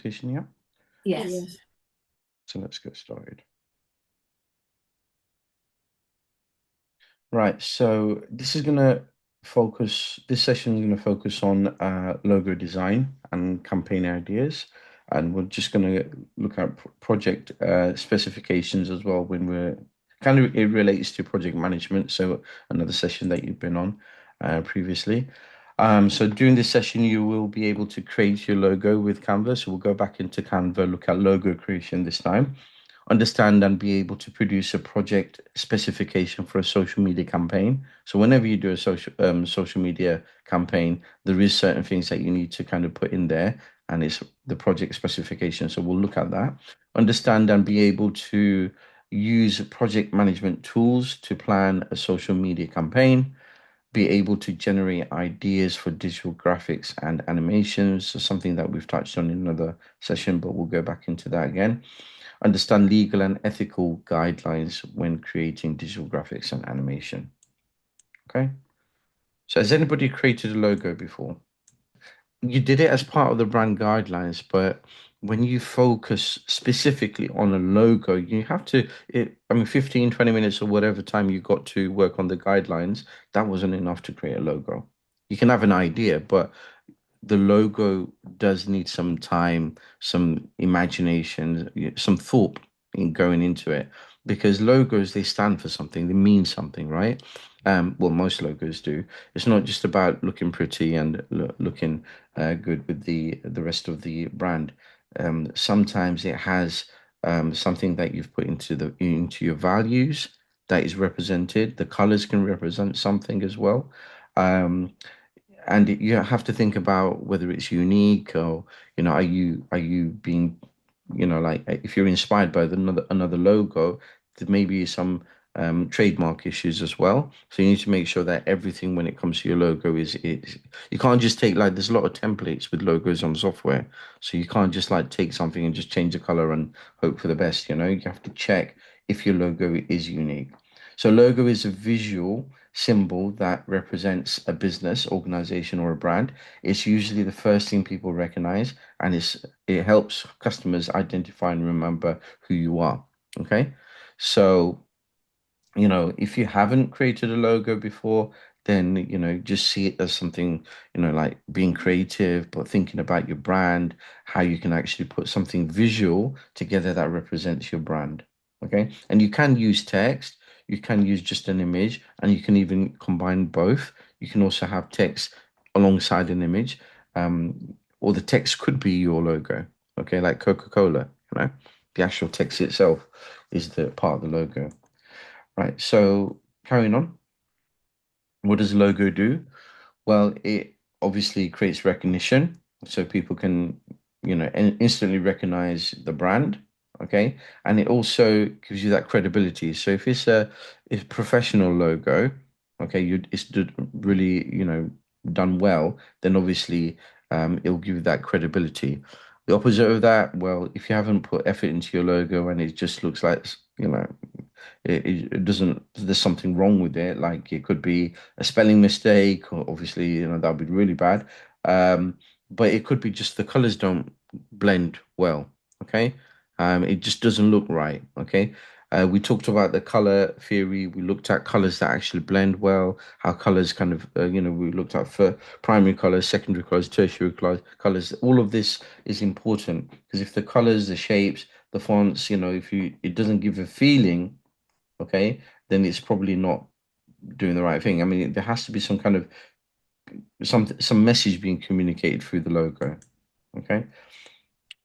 presentation, yeah? Yes. Yes. So let's get started. Right, so this session is gonna focus on logo design and campaign ideas. And we're just gonna look at project specifications as well when we're kind of it relates to project management. So another session that you've been on previously. So during this session, you will be able to create your logo with Canva. So we'll go back into Canva, look at logo creation this time, understand and be able to produce a project specification for a social media campaign. So whenever you do a social media campaign, there is certain things that you need to kind of put in there, and it's the project specification. So we'll look at that, understand and be able to use project management tools to plan a social media campaign, be able to generate ideas for digital graphics and animations. So something that we've touched on in another session, but we'll go back into that again. Understand legal and ethical guidelines when creating digital graphics and animation. Okay. So has anybody created a logo before? You did it as part of the brand guidelines, but when you focus specifically on a logo, you have to, I mean, 15, 20 minutes or whatever time you got to work on the guidelines, that wasn't enough to create a logo. You can have an idea, but the logo does need some time, some imagination, some thought in going into it, because logos, they stand for something, they mean something, right? Well, most logos do. It's not just about looking pretty and looking good with the rest of the brand. Sometimes it has something that you've put into your values that is represented. The colors can represent something as well. Um, and you have to think about whether it's unique, or are you being, like, if you're inspired by another logo, there may be some trademark issues as well. So you need to make sure that everything when it comes to your logo is you can't just take, like, there's a lot of templates with logos on software, so you can't just like take something and just change the color and hope for the best. You have to check if your logo is unique. So logo is a visual symbol that represents a business, organization, or a brand. It's usually the first thing people recognize, and it helps customers identify and remember who you are. Okay. So, if you haven't created a logo before, then, just see it as something, like being creative, but thinking about your brand, how you can actually put something visual together that represents your brand. Okay. And you can use text, you can use just an image, and you can even combine both. You can also have text alongside an image, or the text could be your logo. Okay. Like Coca-Cola, the actual text itself is the part of the logo. Right, so carrying on, what does logo do? Well, it obviously creates recognition, so people can, instantly recognize the brand, okay? And it also gives you that credibility. So if professional logo, okay, really, done well, then obviously it'll give you that credibility. The opposite of that, well, if you haven't put effort into your logo and it just looks like, it doesn't, there's something wrong with it. Like, it could be a spelling mistake, or obviously, that would be really bad. But it could be just the colors don't blend well. Okay. It just doesn't look right. Okay. We talked about the color theory. We looked at colors that actually blend well, how colors kind of, we looked at for primary colors, secondary colors, tertiary colors. All of this is important, because if the colors, the shapes, the fonts, if it doesn't give a feeling, okay, then it's probably not doing the right thing. I mean, there has to be some kind of some message being communicated through the logo. Okay.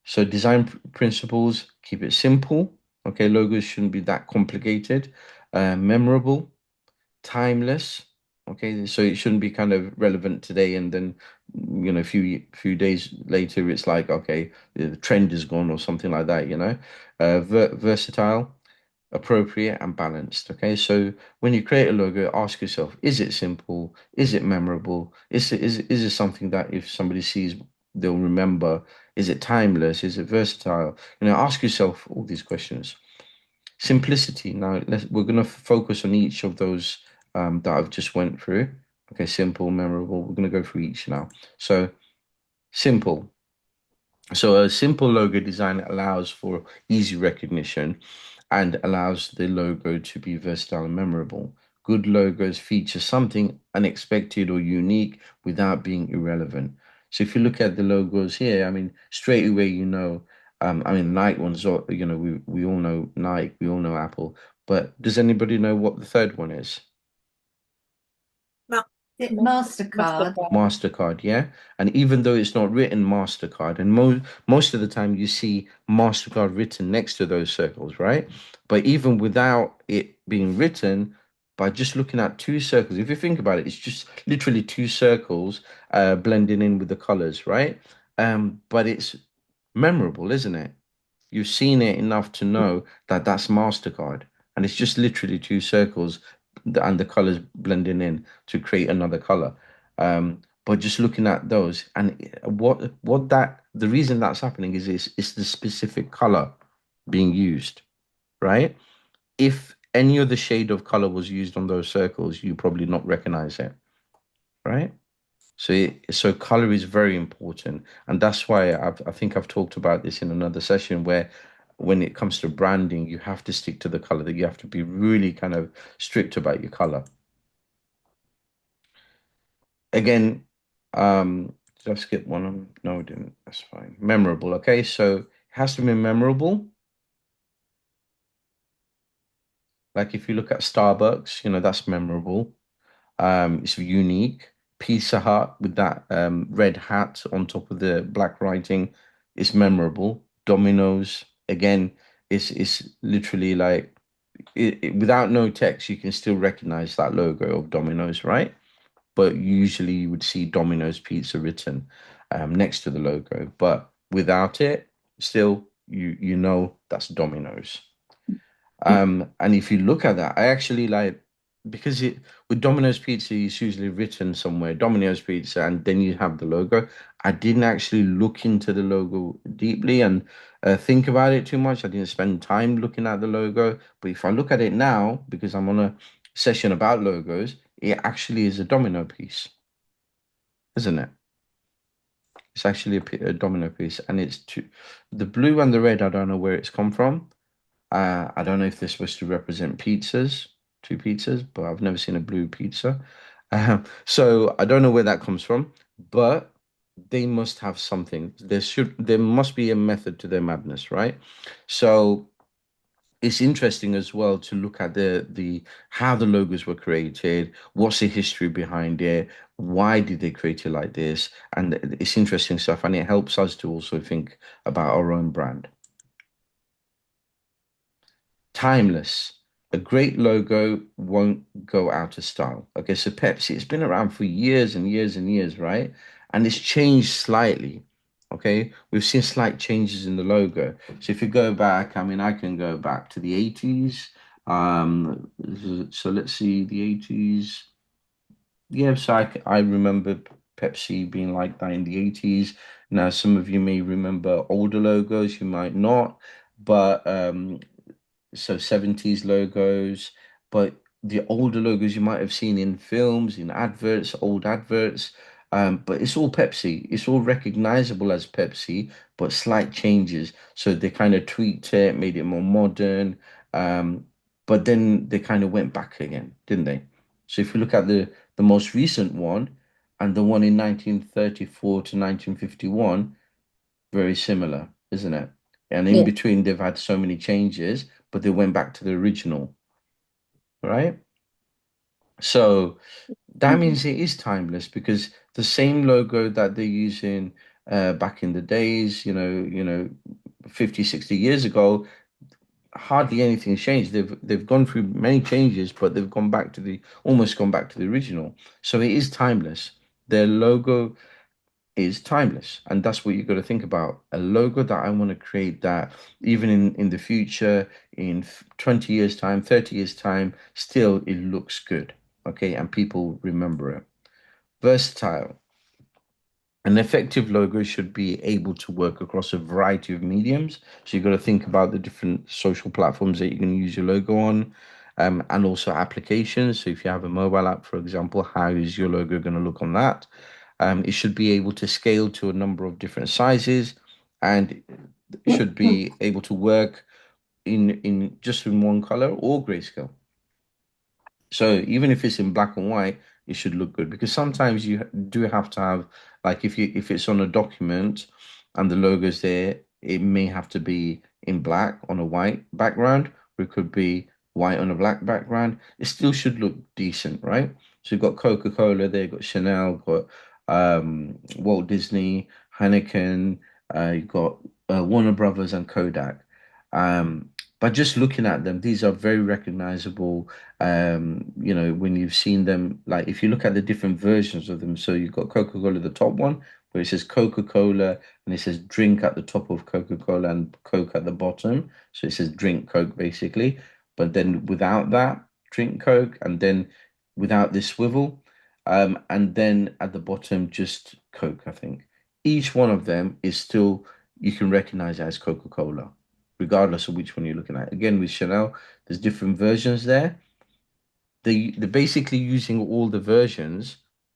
So design principles, keep it simple. Okay, logos shouldn't be that complicated. Memorable, timeless. Okay, so it shouldn't be kind of relevant today, and then, a few days later it's like, okay, the trend is gone or something like that. Versatile, appropriate, and balanced. Okay, so when you create a logo, ask yourself, is it simple? Is it memorable? Is it something that if somebody sees, they'll remember? Is it timeless? Is it versatile? Ask yourself all these questions. Simplicity. Now we're going to focus on each of those that I've just went through. Okay, simple, memorable. We're going to go through each now. So simple. So a simple logo design allows for easy recognition and allows the logo to be versatile and memorable. Good logos feature something unexpected or unique without being irrelevant. So if you look at the logos here, I mean, straight away you know, I mean, Nike ones, you know, we all know Nike, we all know Apple, but does anybody know what the third one is? Mastercard. MasterCard, yeah. And even though it's not written MasterCard, and most of the time you see MasterCard written next to those circles, right? But even without it being written, by just looking at two circles, if you think about it, it's just literally two circles blending in with the colors, right? But it's memorable, isn't it? You've seen it enough to know that that's MasterCard, and it's just literally two circles and the colors blending in to create another color. But just looking at those and what that the reason that's happening is it's the specific color being used, right? If any other shade of color was used on those circles, you probably not recognize it, right? So color is very important, and that's why I think I've talked about this in another session where when it comes to branding, you have to stick to the color, that you have to be really kind of strict about your color. Again, did I skip one? No, I didn't. That's fine. Memorable. Okay, so it has to be memorable. Like if you look at Starbucks, you know, that's memorable. It's unique. Pizza Hut with that red hat on top of the black writing is memorable. Domino's, again, it's literally like without no text, you can still recognize that logo of Domino's, right? But usually you would see Domino's Pizza written next to the logo. But without it, still you know that's Domino's. And if you look at that, I actually like because it with Domino's Pizza, it's usually written somewhere, Domino's Pizza, and then you have the logo. I didn't actually look into the logo deeply and think about it too much. I didn't spend time looking at the logo. But if I look at it now, because I'm on a session about logos, it actually is a domino piece, isn't it? It's actually a domino piece, and it's two, the blue and the red. I don't know where it's come from. I don't know if they're supposed to represent pizzas, two pizzas, but I've never seen a blue pizza. So I don't know where that comes from, but they must have something. There must be a method to their madness, right? So it's interesting as well to look at the how the logos were created, what's the history behind it, why did they create it like this, and it's interesting stuff, and it helps us to also think about our own brand. Timeless. A great logo won't go out of style. Okay, so Pepsi, it's been around for years and years and years, right? And it's changed slightly. Okay, we've seen slight changes in the logo. So if you go back, I mean, I can go back to the 80s. So let's see, the 80s. Yeah, so I remember Pepsi being like that in the 80s. Now, some of you may remember older logos, you might not, but so 70s logos, but the older logos you might have seen in films, in adverts, old adverts. But it's all Pepsi. It's all recognizable as Pepsi, but slight changes. So they kind of tweaked it, made it more modern. But then they kind of went back again, didn't they? So if you look at the most recent one and the one in 1934 to 1951, very similar, isn't it? And in Yeah. between, they've had so many changes, but they went back to the original, right? So that means it is timeless because the same logo that they're using back in the days, 50, 60 years ago, hardly anything's changed. They've gone through many changes, but they've gone back to the almost gone back to the original. So it is timeless. Their logo is timeless. And that's what you got to think about. A logo that I want to create that even in the future, in 20 years' time, 30 years' time, still it looks good. Okay. And people remember it. Versatile. An effective logo should be able to work across a variety of mediums. So you've got to think about the different social platforms that you can use your logo on, and also applications. So if you have a mobile app, for example, how is your logo going to look on that? It should be able to scale to a number of different sizes and it should be able to work in just in one color or grayscale. So even if it's in black and white, it should look good because sometimes you do have to have like if it's on a document and the logo's there, it may have to be in black on a white background, or it could be white on a black background. It still should look decent, right? So you've got Coca-Cola there, you've got Chanel, got Walt Disney, Heineken, you've got Warner Brothers and Kodak. Um, but just looking at them, these are very recognizable when you've seen them, like if you look at the different versions of them, so you've got Coca-Cola, the top one, where it says Coca-Cola and it says drink at the top of Coca-Cola and Coke at the bottom. So it says drink Coke basically. But then without that, drink Coke, and then without this swivel, and then at the bottom, just Coke, I think. Each one of them is still, you can recognize it as Coca-Cola, regardless of which one you're looking at. Again, with Chanel, there's different versions there. They're basically using all the versions,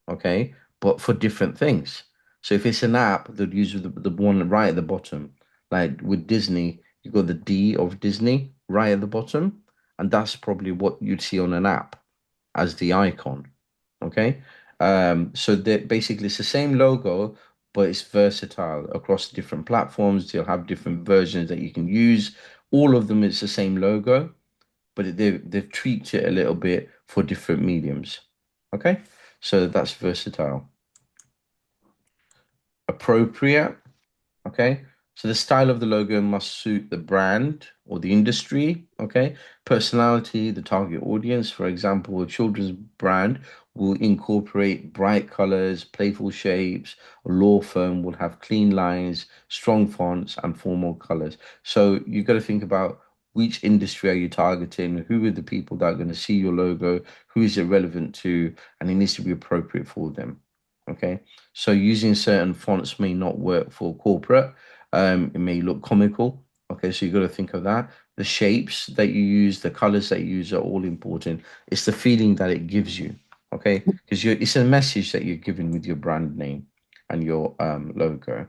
okay, but for different things. So if it's an app, they'd use the one right at the bottom. Like with Disney, you got the D of Disney right at the bottom, and that's probably what you'd see on an app as the icon. Okay. So that basically it's the same logo, but it's versatile across different platforms. They'll have different versions that you can use. All of them, it's the same logo, but they've tweaked it a little bit for different mediums. Okay, so that's versatile. Appropriate. Okay, so the style of the logo must suit the brand or the industry. Okay, personality, the target audience. For example, a children's brand will incorporate bright colors, playful shapes. A law firm will have clean lines, strong fonts, and formal colors. So you got to think about which industry are you targeting, who are the people that are going to see your logo, who is it relevant to, and it needs to be appropriate for them. Okay. So using certain fonts may not work for corporate. It may look comical. Okay, so you got to think of that. The shapes that you use, the colors that you use are all important. It's the feeling that it gives you. Okay, because it's a message that you're giving with your brand name and your logo.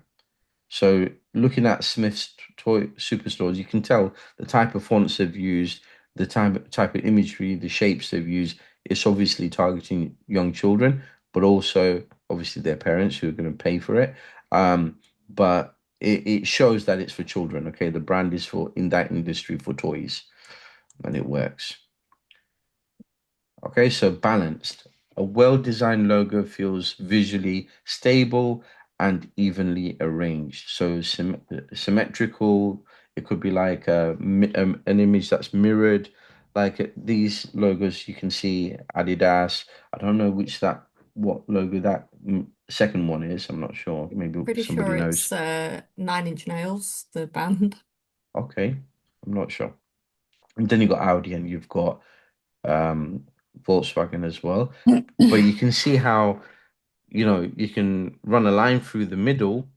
So looking at Smith's toy superstores, you can tell the type of fonts they've used, the type of imagery, the shapes they've used. It's obviously targeting young children, but also obviously their parents who are going to pay for it. But it shows that it's for children. Okay, the brand is for in that industry for toys, and it works. Okay, so balanced. A well-designed logo feels visually stable and evenly arranged. So symmetrical. It could be like an image that's mirrored. Like these logos, you can see Adidas. I don't know what logo that second one is. I'm not sure. Maybe Pretty somebody sure knows. it's Nine Inch Nails, the band. Okay, I'm not sure. And then you've got Audi and you've got um, Volkswagen as well. But you can see how you can run a line through the middle,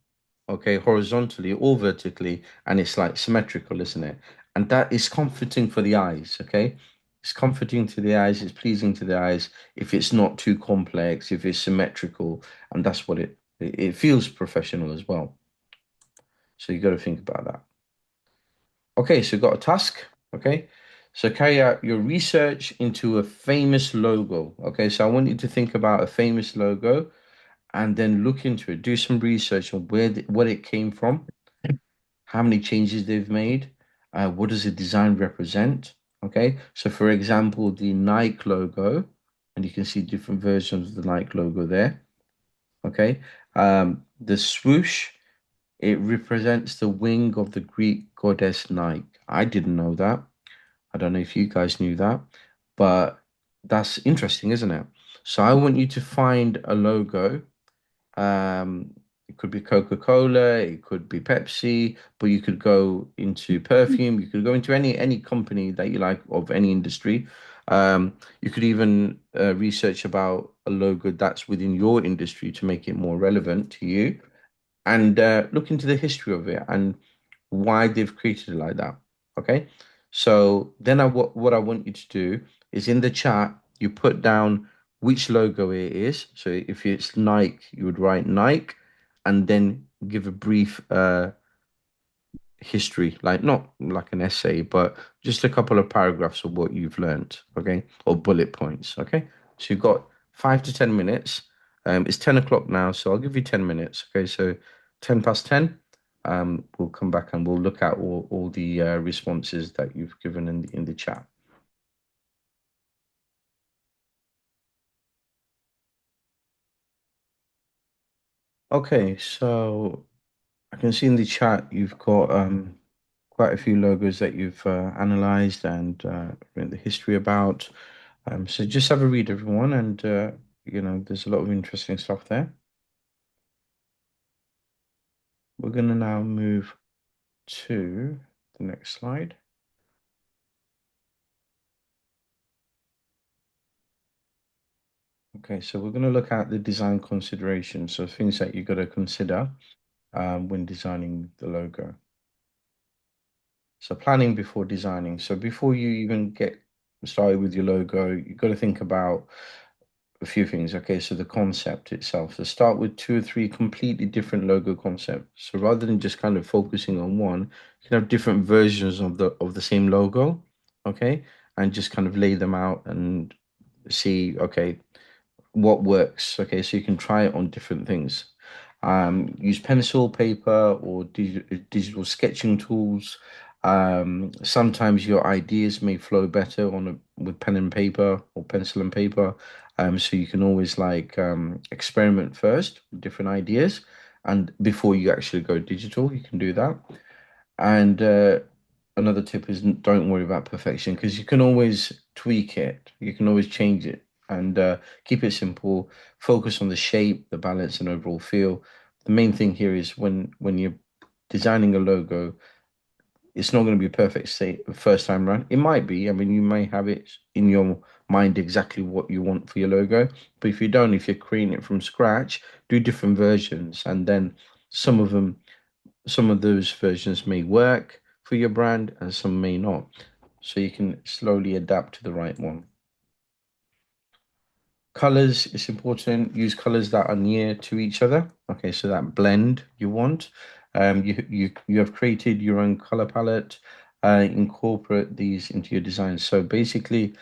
okay, horizontally or vertically, and it's like symmetrical, isn't it? And that is comforting for the eyes, okay? It's comforting to the eyes, it's pleasing to the eyes if it's not too complex, if it's symmetrical, and that's what it feels professional as well. So you got to think about that. Okay, so you've got a task, okay? So carry out your research into a famous logo. Okay, so I want you to think about a famous logo and then look into it. Do some research on what it came from, how many changes they've made, what does the design represent. Okay, so for example, the Nike logo, and you can see different versions of the Nike logo there. Okay, the swoosh, it represents the wing of the Greek goddess Nike. I didn't know that. I don't know if you guys knew that, but that's interesting, isn't it? So I want you to find a logo. It could be Coca-Cola, it could be Pepsi, but you could go into perfume, you could go into any company that you like of any industry. You could even research about a logo that's within your industry to make it more relevant to you and look into the history of it and why they've created it like that. Okay. So then what I want you to do is in the chat, you put down which logo it is. So if it's Nike, you would write Nike and then give a brief history, like not like an essay, but just a couple of paragraphs of what you've learned, okay, or bullet points, okay. So you've got 5 to 10 minutes. It's 10 o'clock now, so I'll give you 10 minutes, okay. So 10 past 10, we'll come back and we'll look at all the responses that you've given in the chat. Okay, so I can see in the chat you've got quite a few logos that you've analyzed and written the history about. So just have a read, everyone, and there's a lot of interesting stuff there. We're going to now move to the next slide. Okay, so we're going to look at the design considerations, so things that you've got to consider when designing the logo. So planning before designing. So before you even get started with your logo, you've got to think about a few things. Okay, so the concept itself. So start with two or three completely different logo concepts. So rather than just kind of focusing on one, you can have different versions of the same logo, okay, and just kind of lay them out and see, okay, what works. Okay, so you can try it on different things. Use pencil, paper, or digital sketching tools. Sometimes your ideas may flow better with pen and paper or pencil and paper. So you can always like experiment first with different ideas, and before you actually go digital, you can do that. And another tip is don't worry about perfection because you can always tweak it, you can always change it, and keep it simple. Focus on the shape, the balance, and overall feel. The main thing here is when you're designing a logo, it's not going to be perfect say first time run. It might be. I mean, you may have it in your mind exactly what you want for your logo, but if you don't, if you're creating it from scratch, do different versions, and then some of them some of those versions may work for your brand and some may not. So you can slowly adapt to the right one. Colors is important. Use colors that are near to each other. Okay, so that blend you want. You have created your own color palette. Incorporate these into your design. So basically,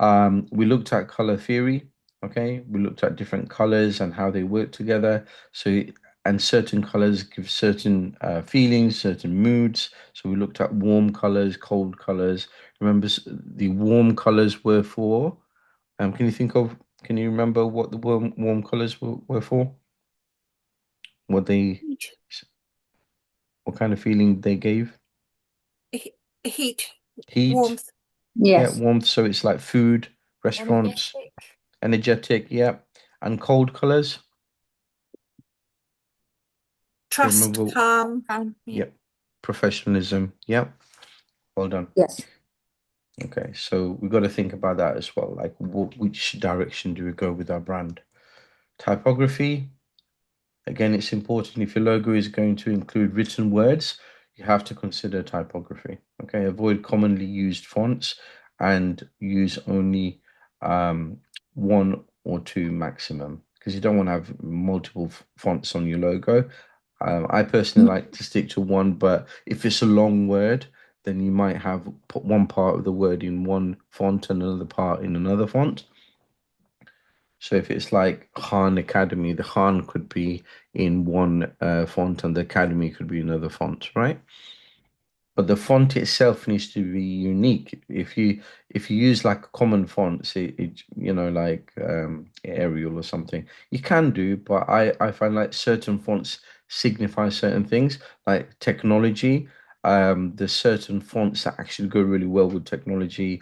we looked at color theory. Okay, we looked at different colors and how they work together. So and certain colors give certain feelings, certain moods. So we looked at warm colors, cold colors. Remember, the warm colors were for can you think of, can you remember what the warm colors were for? What they, Heat. what kind of feeling they gave? Heat, Heat, warmth. yeah, Yes. warmth. So it's like food, restaurants, energetic, yeah. And cold colors. Do you Trust, remember? calm. Yep. Professionalism. Yep. Well done. Yes. Okay, so we've got to think about that as well. Like, which direction do we go with our brand? Typography. Again, it's important if your logo is going to include written words, you have to consider typography. Okay, avoid commonly used fonts and use only one or two maximum because you don't want to have multiple fonts on your logo. I personally like to stick to one, but if it's a long word, then you might have put one part of the word in one font and another part in another font. So if it's like Khan Academy, the Khan could be in one font and the Academy could be another font, right? But the font itself needs to be unique. If you use like a common font, say like Arial or something, you can do, but I find like certain fonts signify certain things, like technology. There's certain fonts that actually go really well with technology.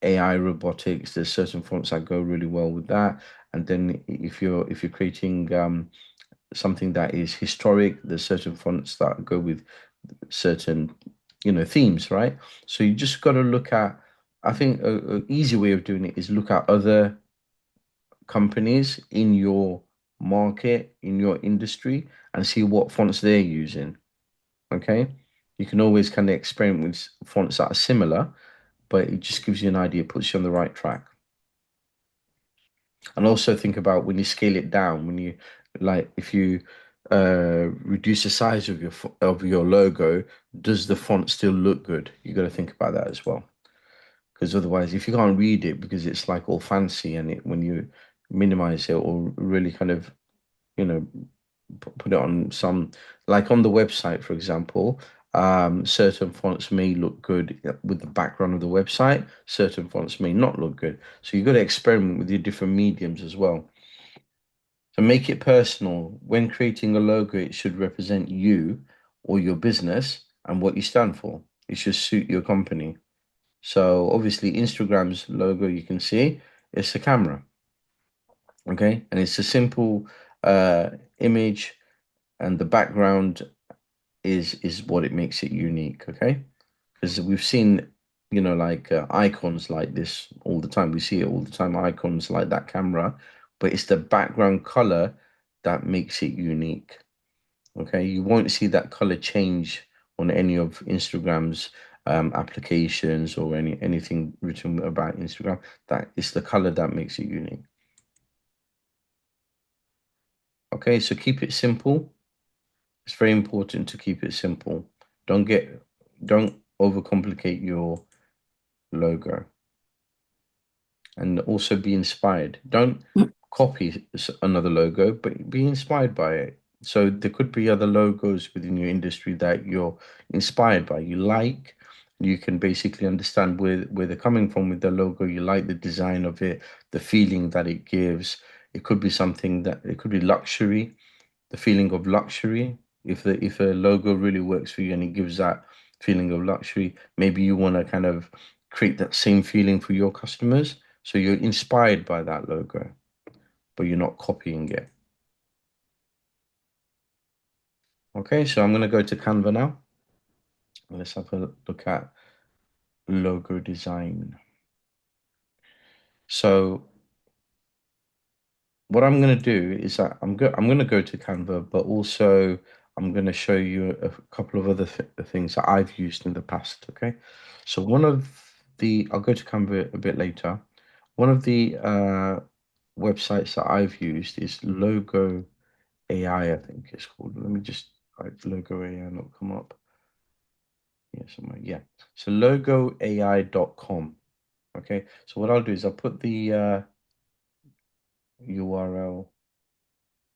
AI robotics, there's certain fonts that go really well with that. And then if you're creating something that is historic, there's certain fonts that go with certain themes, right? So you just got to look at. I think a easy way of doing it is look at other companies in your market, in your industry, and see what fonts they're using. Okay, you can always kind of experiment with fonts that are similar, but it just gives you an idea, puts you on the right track. And also think about when you scale it down, when you like if you reduce the size of your logo, does the font still look good? You got to think about that as well. Because otherwise, if you can't read it because it's like all fancy and it when you minimize it or really kind of, you know, put it on some, like on the website, for example, certain fonts may look good with the background of the website, certain fonts may not look good. So you've got to experiment with your different mediums as well. So make it personal. When creating a logo, it should represent you or your business and what you stand for. It should suit your company. So obviously Instagram's logo you can see it's a camera, okay? And it's a simple image and the background is what it makes it unique, okay? Because we've seen, like icons like this all the time. We see it all the time, icons like that camera, but it's the background color that makes it unique. Okay, you won't see that color change on any of Instagram's applications or anything written about Instagram. That is the color that makes it unique. Okay, so keep it simple. It's very important to keep it simple. Don't overcomplicate your logo. And also be inspired. Don't copy another logo, but be inspired by it. So there could be other logos within your industry that you're inspired by, you like. You can basically understand where they're coming from with the logo. You like the design of it, the feeling that it gives. It could be something that it could be luxury, the feeling of luxury. If a logo really works for you and it gives that feeling of luxury, maybe you want to kind of create that same feeling for your customers. So you're inspired by that logo, but you're not copying it. Okay, so I'm going to go to Canva now. Let's have a look at logo design. So what I'm going to do is that I'm going to go to Canva, but also I'm going to show you a couple of other things that I've used in the past. Okay, so I'll go to Canva a bit later. One of the websites that I've used is Logo AI, I think it's called. Let me just type Logo AI, not come up. Yeah, somewhere. Yeah. So logoai.com. Okay. So what I'll do is I'll put the URL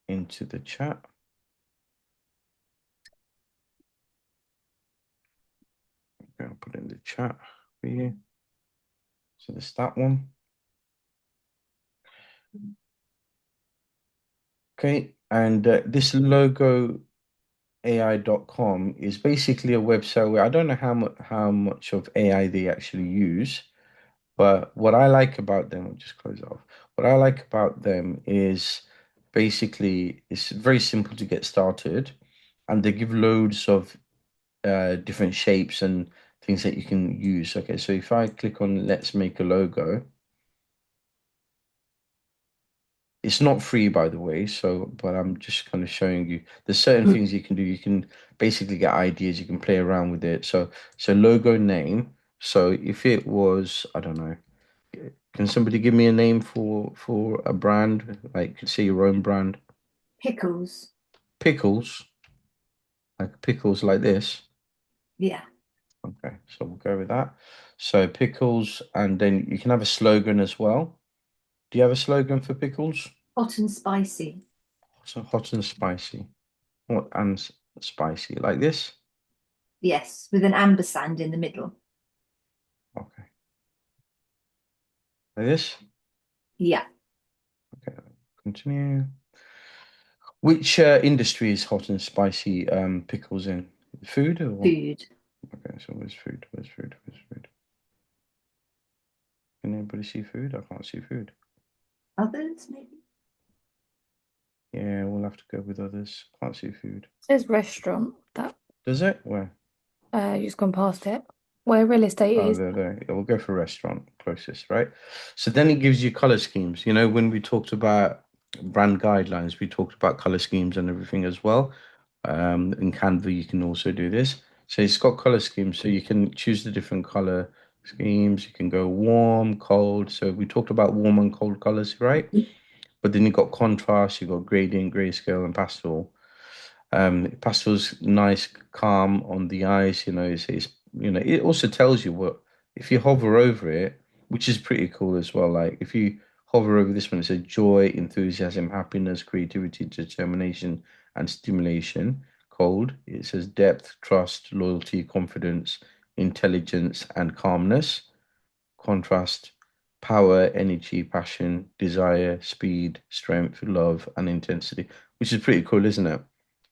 into the chat. Okay, I'll put it in the chat for you. So there's that one. Okay. And this logoai.com is basically a website where I don't know how much of AI they actually use. But what I like about them, I'll just close it off. What I like about them is basically it's very simple to get started, and they give loads of different shapes and things that you can use. Okay, so if I click on Let's Make a Logo, it's not free, by the way. So, but I'm just kind of showing you there's certain things you can do. You can basically get ideas. You can play around with it. So logo name. So if it was, I don't know. Can somebody give me a name for a brand? Like, say your own brand. Pickles. Pickles, like pickles like this. Yeah. Okay, so we'll go with that. So pickles, and then you can have a slogan as well. Do you have a slogan for pickles? Hot and spicy. So hot and spicy. Hot and spicy, like this. Yes, with an ampersand in the middle. Okay, like this. Yeah. Okay, continue. Which industry is hot and spicy pickles in? Food or? Food. Okay, so where's food? Where's food? Where's food? Can anybody see food? I can't see food. Others, maybe? Yeah, we'll have to go with others. Can't see food. Says restaurant. That Does it? Where? you just gone past it. Where real estate Oh, is. there. Yeah, we'll go for restaurant closest, right? So then it gives you color schemes. You know, when we talked about brand guidelines, we talked about color schemes and everything as well. In Canva, you can also do this. So it's got color schemes, so you can choose the different color schemes. You can go warm, cold. So we talked about warm and cold colors, right? But then you've got contrast, you've got gradient, grayscale, and pastel. Pastel's nice, calm on the eyes. It also tells you what if you hover over it, which is pretty cool as well. Like if you hover over this one, it says joy, enthusiasm, happiness, creativity, determination, and stimulation. Cold, it says depth, trust, loyalty, confidence, intelligence, and calmness. Contrast, power, energy, passion, desire, speed, strength, love, and intensity, which is pretty cool, isn't it?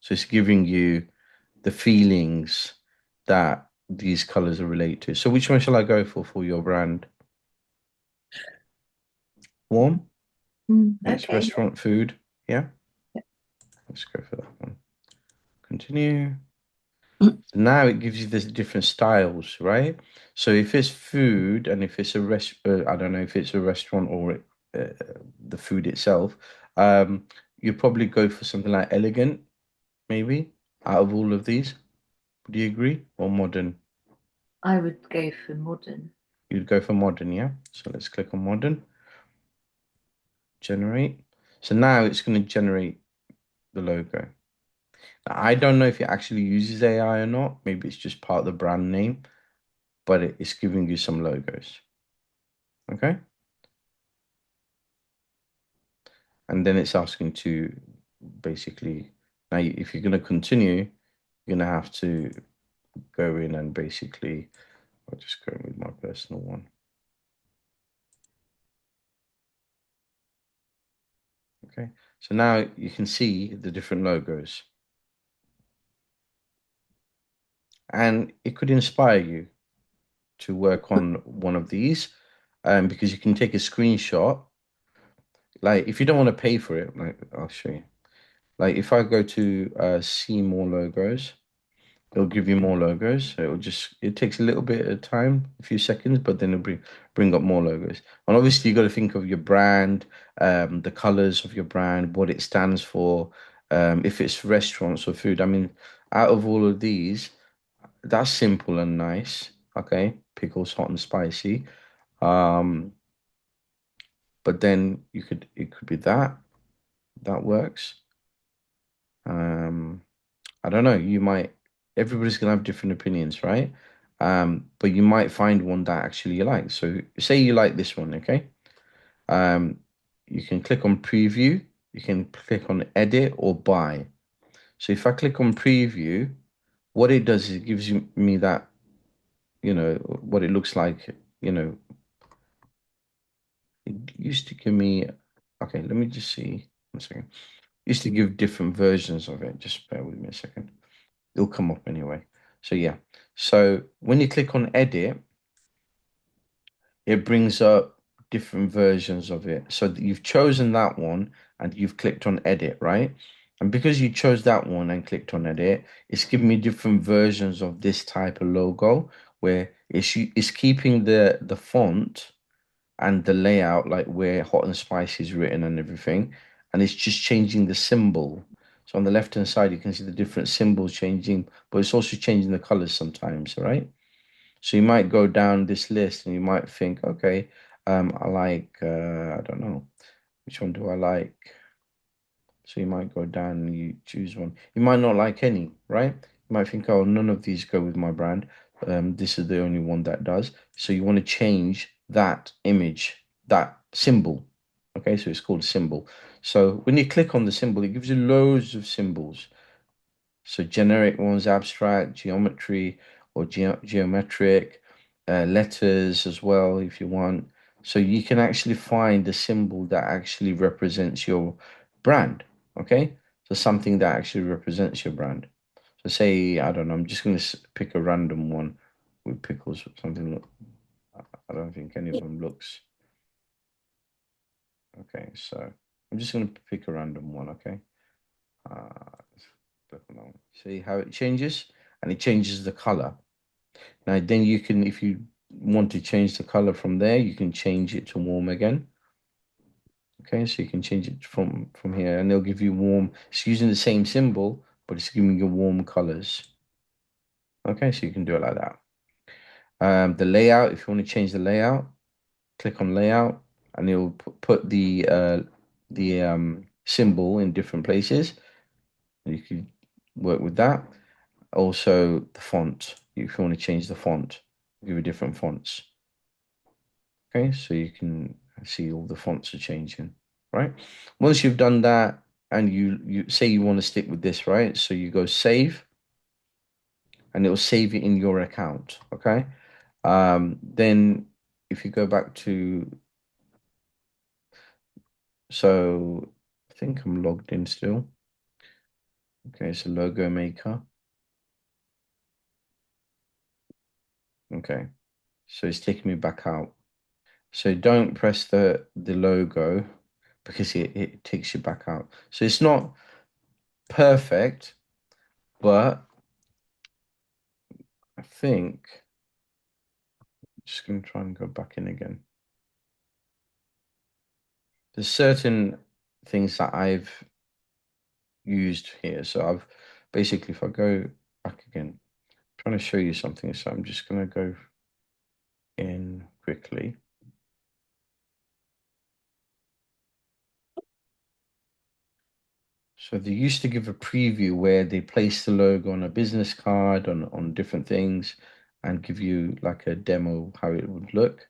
So it's giving you the feelings that these colors are related to. So which one shall I go for your brand? Warm? It's Okay. restaurant food. Yeah, Yeah. let's go for that one. Continue. Mm. Now it gives you the different styles, right? So if it's food and if it's I don't know if it's a restaurant or uh, the food itself, you'd probably go for something like elegant, maybe, out of all of these. Do you agree? Or modern? I would go for modern. You'd go for modern, yeah? So let's click on modern, generate. So now it's going to generate the logo. Now, I don't know if it actually uses AI or not. Maybe it's just part of the brand name, but it's giving you some logos. Okay. And then it's asking to basically, now if you're going to continue, you're going to have to go in and basically, I'll just go with my personal one. Okay, so now you can see the different logos. And it could inspire you to work on one of these because you can take a screenshot. Like if you don't want to pay for it, like I'll show you. Like if I go to see more logos, it'll give you more logos. So it takes a little bit of time, a few seconds, but then it'll bring up more logos. And obviously you got to think of your brand, the colors of your brand, what it stands for, if it's restaurants or food. I mean, out of all of these, that's simple and nice. Okay, pickles, hot and spicy. Um, but then it could be that works. Um, I don't know. Everybody's gonna have different opinions, right? But you might find one that actually you like. So say you like this one, okay? Um, you can click on preview, you can click on edit or buy. So if I click on preview, what it does is it gives me that, what it looks like, it used to give me, okay, let me just see 1 second. It used to give different versions of it. Just bear with me a second. It'll come up anyway. So yeah. So when you click on edit, it brings up different versions of it. So you've chosen that one and you've clicked on edit, right? And because you chose that one and clicked on edit, it's giving me different versions of this type of logo where it's keeping the font and the layout, like where hot and spicy is written and everything, and it's just changing the symbol. So on the left hand side, you can see the different symbols changing, but it's also changing the colors sometimes, right? So you might go down this list and you might think, okay, I like, I don't know, which one do I like? So you might go down and you choose one. You might not like any, right? You might think, oh, none of these go with my brand. This is the only one that does. So you want to change that image, that symbol. Okay, so it's called a symbol. So when you click on the symbol, it gives you loads of symbols. So generic ones, abstract, geometry or geometric, letters as well if you want. So you can actually find the symbol that actually represents your brand. Okay, so something that actually represents your brand. So say, I don't know, I'm just going to pick a random one with pickles or something. Look, I don't think any of them looks. Okay, so I'm just going to pick a random one. Okay. Uh, See how it changes? And it changes the color. Now, then you can, if you want to change the color from there, you can change it to warm again. Okay, so you can change it from here, and they'll give you warm. It's using the same symbol, but it's giving you warm colors. Okay, so you can do it like that. The layout, if you want to change the layout, click on layout, and it'll put the symbol in different places. You can work with that. Also, the font, if you want to change the font, give you different fonts. Okay, so you can see all the fonts are changing, right? Once you've done that, and you say you want to stick with this, right? So you go save, and it will save it in your account, okay? Then if you go back to, so I think I'm logged in still. Okay, so logo maker. Okay, so it's taking me back out. So don't press the logo because it takes you back out. So it's not perfect, but I think I'm just going to try and go back in again. There's certain things that I've used here. So I've basically, if I go back again, I'm trying to show you something. So I'm just going to go in quickly. So they used to give a preview where they place the logo on a business card, on different things, and give you like a demo of how it would look.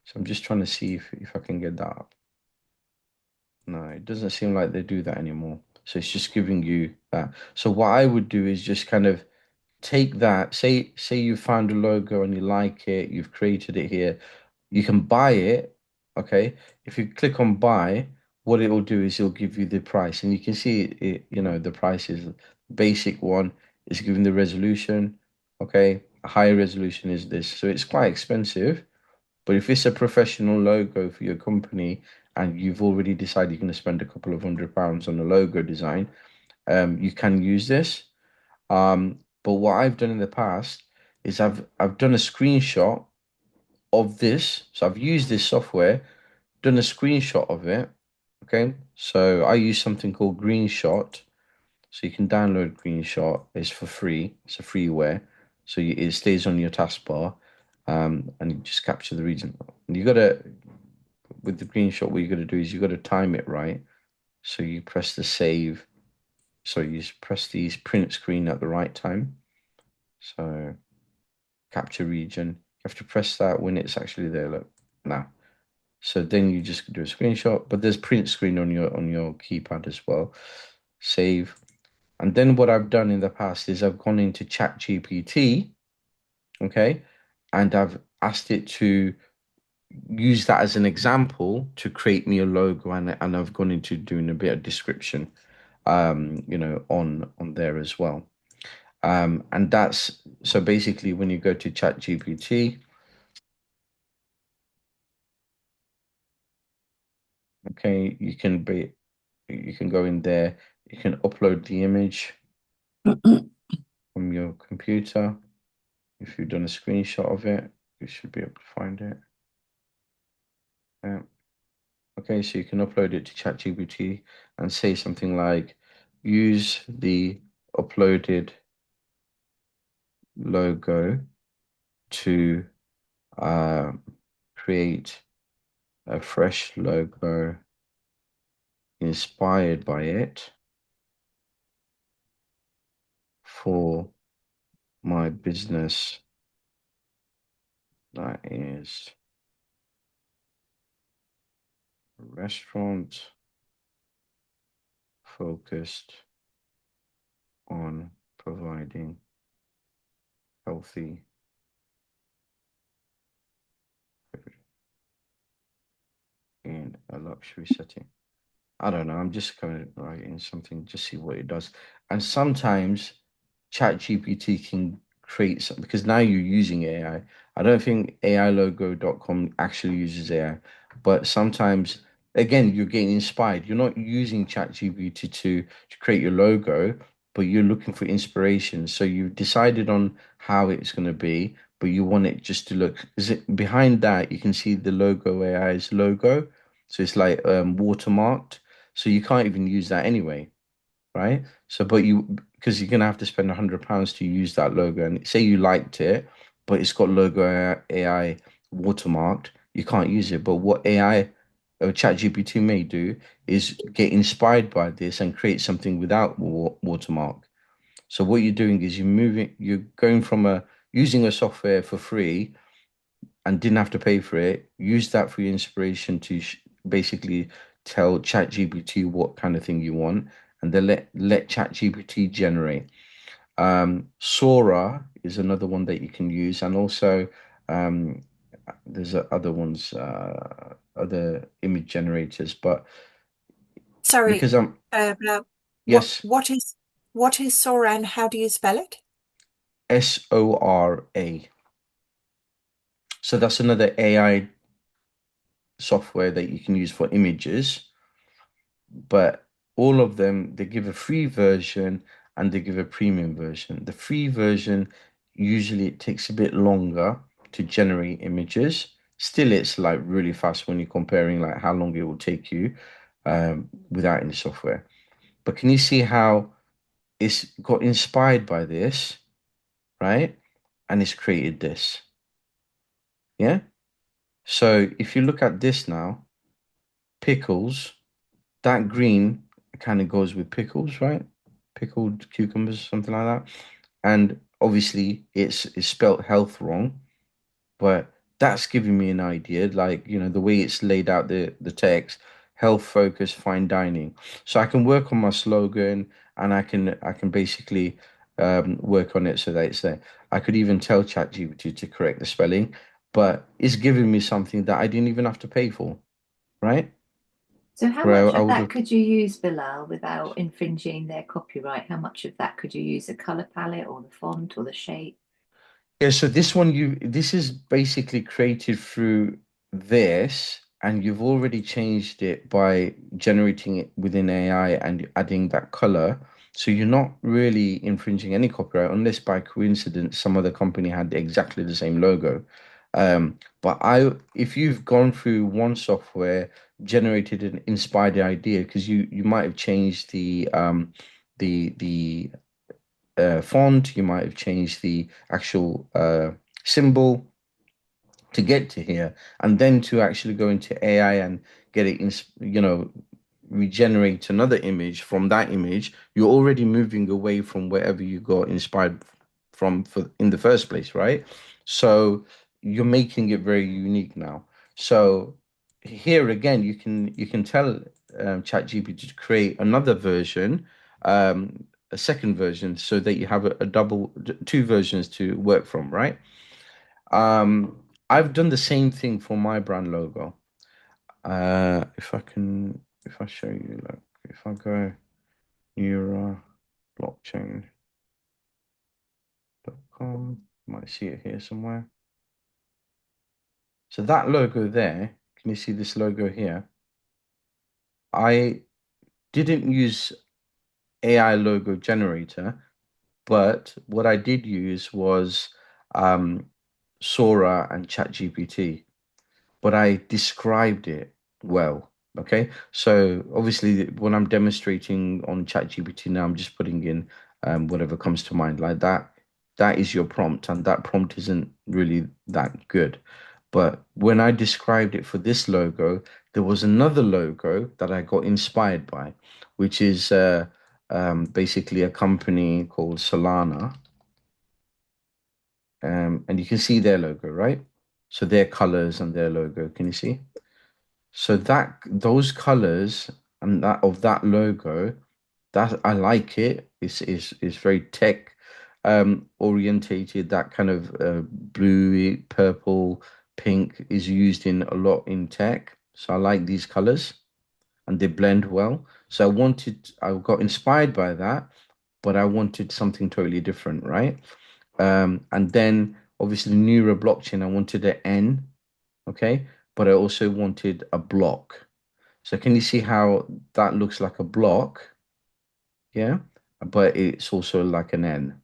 So I'm just trying to see if I can get that up. No, it doesn't seem like they do that anymore. So it's just giving you that. So what I would do is just kind of take that, say you found a logo and you like it, you've created it here, you can buy it, okay? If you click on buy, what it will do is it'll give you the price, and you can see the price is basic one is giving the resolution, okay? A higher resolution is this, so it's quite expensive. But if it's a professional logo for your company and you've already decided you're going to spend a couple of £100 on a logo design, you can use this. But what I've done in the past is I've done a screenshot of this. So I've used this software, done a screenshot of it. Okay. So I use something called GreenShot. So you can download GreenShot. It's for free. It's a freeware. So it stays on your taskbar, and you just capture the region. And you gotta, with the GreenShot, what you gotta do is you gotta time it right. So you press the save. So you just press the print screen at the right time. So capture region. You have to press that when it's actually there. Look now. So then you just do a screenshot, but there's print screen on your keypad as well. Save. And then what I've done in the past is I've gone into ChatGPT, okay, and I've asked it to use that as an example to create me a logo, and I've gone into doing a bit of description, on there as well. And that's so basically when you go to ChatGPT, okay, you can go in there, you can upload the image from your computer. If you've done a screenshot of it, you should be able to find it. Yeah. Okay, so you can upload it to ChatGPT and say something like, use the uploaded logo to create a fresh logo inspired by it for my business that is a restaurant focused on providing healthy food in a luxury setting. I don't know. I'm just kind of writing something, just see what it does. And sometimes ChatGPT can create something because now you're using AI. I don't think AIlogo.com actually uses AI, but sometimes, again, you're getting inspired. You're not using ChatGPT to create your logo, but you're looking for inspiration. So you've decided on how it's going to be, but you want it just to look. Is it behind that? You can see the logo AI's logo. So it's like watermarked. So you can't even use that anyway, right? So, but because you're gonna have to spend £100 to use that logo, and say you liked it, but it's got logo AI watermarked, you can't use it. But what AI or ChatGPT may do is get inspired by this and create something without watermark. So what you're doing is you're going from using a software for free and didn't have to pay for it. Use that for your inspiration to basically tell ChatGPT what kind of thing you want, and then let ChatGPT generate. Sora is another one that you can use, and also um, there's other ones, other image generators. But Sorry, because I'm Bilal, yes, what is Sora and how do you spell it? Sora. So that's another AI software that you can use for images. But all of them, they give a free version and they give a premium version. The free version, usually it takes a bit longer to generate images. Still, it's like really fast when you're comparing like how long it will take you without any software. But can you see how it's got inspired by this, right? And it's created this. Yeah. So if you look at this now, pickles, that green kind of goes with pickles, right? Pickled cucumbers, something like that. And obviously it's spelt health wrong, but that's giving me an idea, like, the way it's laid out the text, health focus, fine dining. So I can work on my slogan and I can basically work on it so that it's there. I could even tell ChatGPT to correct the spelling, but it's giving me something that I didn't even have to pay for, right? So how Where much I of would that have. could you use, Bilal, without infringing their copyright? How much of that could you use? A color palette or the font or the shape? Yeah, so this is basically created through this, and you've already changed it by generating it within AI and adding that color. So you're not really infringing any copyright unless by coincidence some other company had exactly the same logo. But if you've gone through one software, generated an inspired idea, because you might have changed the font, you might have changed the actual symbol to get to here, and then to actually go into AI and get it in, regenerate another image from that image, you're already moving away from wherever you got inspired from for in the first place, right? So you're making it very unique now. So here again, you can tell ChatGPT to create another version, a second version, so that you have a double two versions to work from, right? I've done the same thing for my brand logo. If I show you, like, if I go Neura blockchain.com, you might see it here somewhere. So that logo there, can you see this logo here? I didn't use AI logo generator, but what I did use was um, Sora and ChatGPT. But I described it well. Okay. So obviously, when I'm demonstrating on ChatGPT now, I'm just putting in whatever comes to mind like that. That is your prompt, and that prompt isn't really that good. But when I described it for this logo, there was another logo that I got inspired by, which is basically a company called Solana. And you can see their logo, right? So their colors and their logo. Can you see? So that those colors and that logo, that I like it. It's very tech orientated. That kind of bluey, purple, pink is used in a lot in tech. So I like these colors and they blend well. So I got inspired by that, but I wanted something totally different, right? And then obviously Neuro blockchain, I wanted an N, okay, but I also wanted a block. So can you see how that looks like a block? Yeah, but it's also like an N.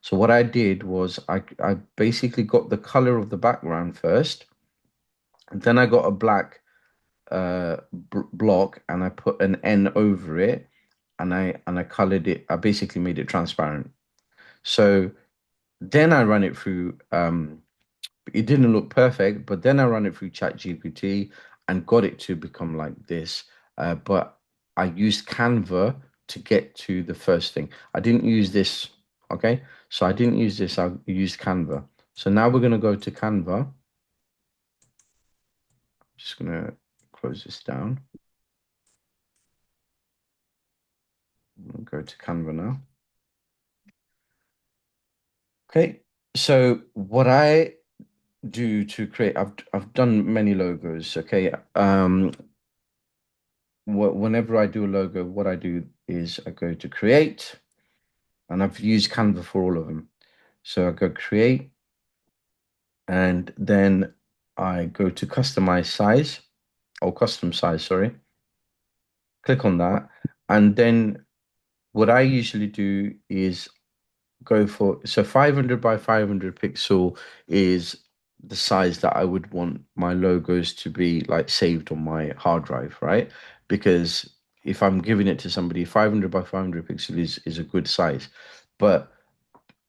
So what I did was I basically got the color of the background first, and then I got a black block and I put an N over it, and I colored it. I basically made it transparent. So then I ran it through. It didn't look perfect, but then I ran it through ChatGPT and got it to become like this. But I used Canva to get to the first thing. I didn't use this, okay? So I didn't use this, I used Canva. So now we're going to go to Canva. Just going to close this down. We'll go to Canva now. Okay, so what I do to create, I've done many logos, okay? Whenever I do a logo, what I do is I go to create, and I've used Canva for all of them. So I go create, and then I go to customize size, or custom size, sorry. Click on that, and then what I usually do is go for, so 500 by 500 pixel is the size that I would want my logos to be like saved on my hard drive, right? Because if I'm giving it to somebody, 500 by 500 pixel is a good size, but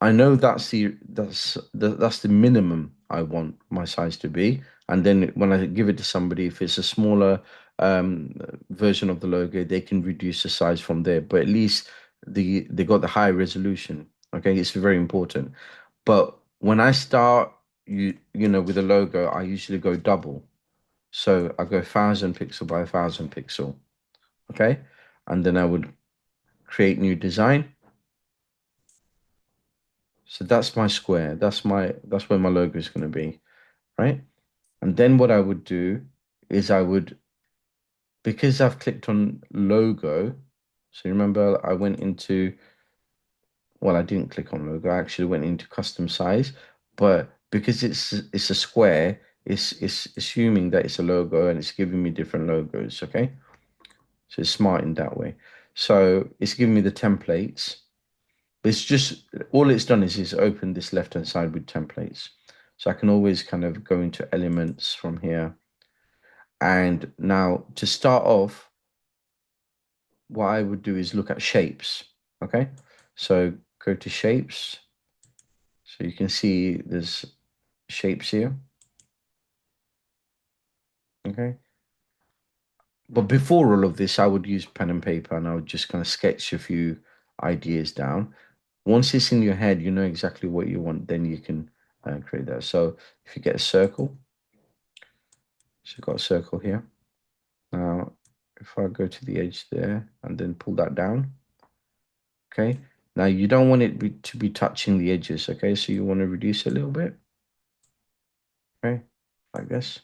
I know that's the minimum I want my size to be. And then when I give it to somebody, if it's a smaller version of the logo, they can reduce the size from there. But at least they got the high resolution. Okay, it's very important. But when I start, with a logo, I usually go double. So I go 1,000 pixel by 1,000 pixel. Okay, and then I would create new design. So that's my square. That's where my logo is going to be, right? And then what I would do is because I've clicked on logo. So remember I went into, well, I didn't click on logo. I actually went into custom size, but because it's a square, it's assuming that it's a logo and it's giving me different logos, okay? So it's smart in that way. So it's giving me the templates. It's just, all it's done is open this left-hand side with templates. So I can always kind of go into elements from here. And now to start off, what I would do is look at shapes. Okay. So go to shapes. So you can see there's shapes here. Okay. But before all of this, I would use pen and paper and I would just kind of sketch a few ideas down. Once it's in your head, you know exactly what you want, then you can create that. So if you get a circle, so you've got a circle here. Now, if I go to the edge there and then pull that down, okay. Now you don't want it to be touching the edges, okay? So you want to reduce it a little bit, okay, like this,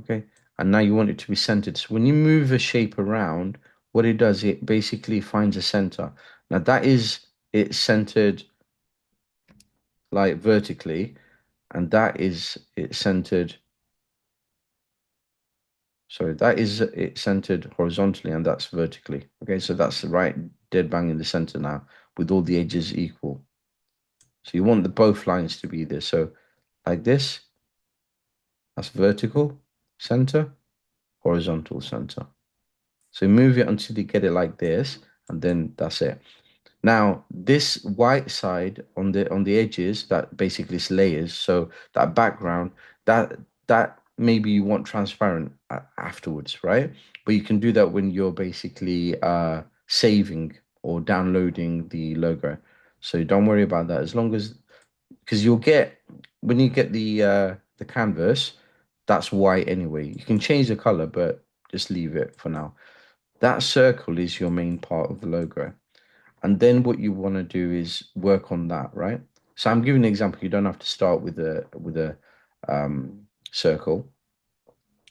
okay. And now you want it to be centered. So when you move a shape around, what it does, it basically finds a center. Now that is it centered like vertically, and that is it centered. So that is it centered horizontally, and that's vertically. Okay, so that's right dead bang in the center now, with all the edges equal. So you want both lines to be there. So like this, that's vertical center, horizontal center. So move it until you get it like this, and then that's it. Now this white side on the edges, that basically is layers. So that background, that maybe you want transparent afterwards, right? But you can do that when you're basically saving or downloading the logo. So don't worry about that, as long as, because you'll get, when you get the canvas, that's white anyway. You can change the color, but just leave it for now. That circle is your main part of the logo. And then what you want to do is work on that, right? So I'm giving an example. You don't have to start with a circle.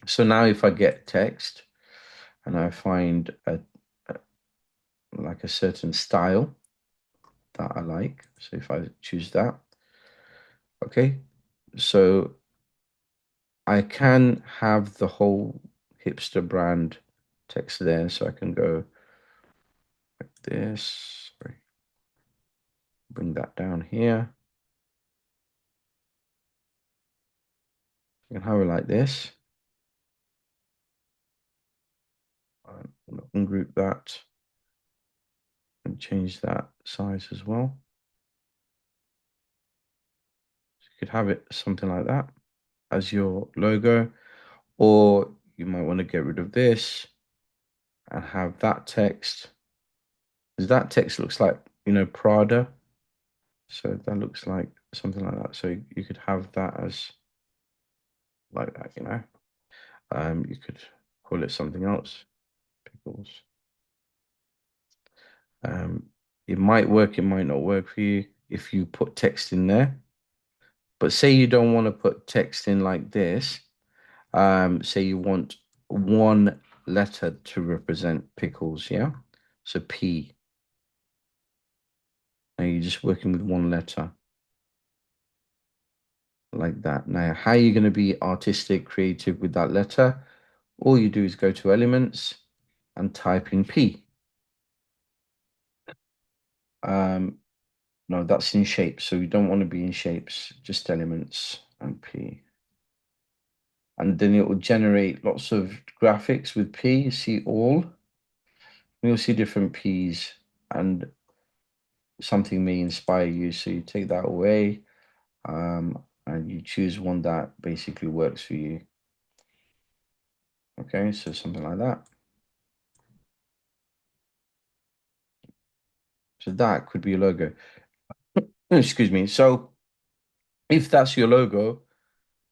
So now if I get text and I find like a certain style that I like, so if I choose that, okay, so I can have the whole hipster brand text there. So I can go like this. Sorry. Bring that down here. You can have it like this. Ungroup that and change that size as well. So you could have it something like that as your logo, or you might want to get rid of this and have that text. Because that text looks like, Prada. So that looks like something like that. So you could have that as like that. You could call it something else. Pickles. It might work, it might not work for you if you put text in there. But say you don't want to put text in like this. Say you want one letter to represent pickles, yeah? So P. And you're just working with one letter like that. Now, how are you going to be artistic, creative with that letter? All you do is go to Elements and type in P. No, that's in shapes. So you don't want to be in shapes, just Elements and P. And then it will generate lots of graphics with P. You see all. You'll see different P's, and something may inspire you. So you take that away, and you choose one that basically works for you. Okay, so something like that. So that could be a logo. Excuse me. So if that's your logo,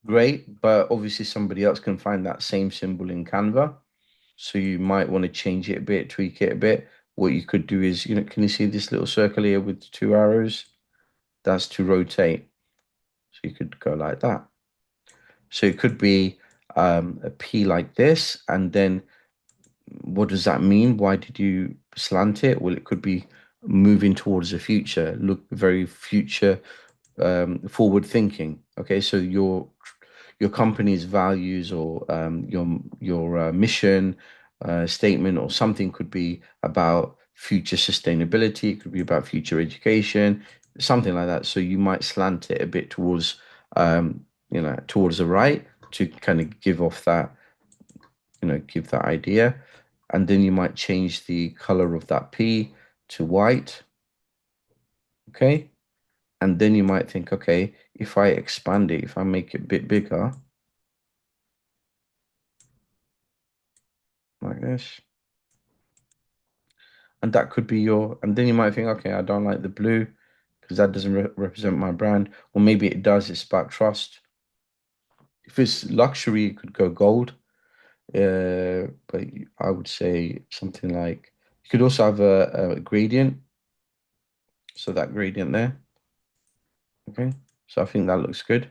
great, but obviously somebody else can find that same symbol in Canva. So you might want to change it a bit, tweak it a bit. What you could do is, can you see this little circle here with the 2 arrows? That's to rotate. So you could go like that. So it could be a P like this, and then what does that mean? Why did you slant it? Well, it could be moving towards the future, look very future forward thinking. Okay, so your company's values or your mission statement or something could be about future sustainability. It could be about future education, something like that. So you might slant it a bit towards towards the right to kind of give off that give that idea. And then you might change the color of that P to white. Okay. And then you might think, okay, if I expand it, if I make it a bit bigger, like this, and that could be and then you might think, okay, I don't like the blue because that doesn't represent my brand. Or maybe it does, it's about trust. If it's luxury, it could go gold. But I would say something like, you could also have a gradient. So that gradient there. Okay. So I think that looks good.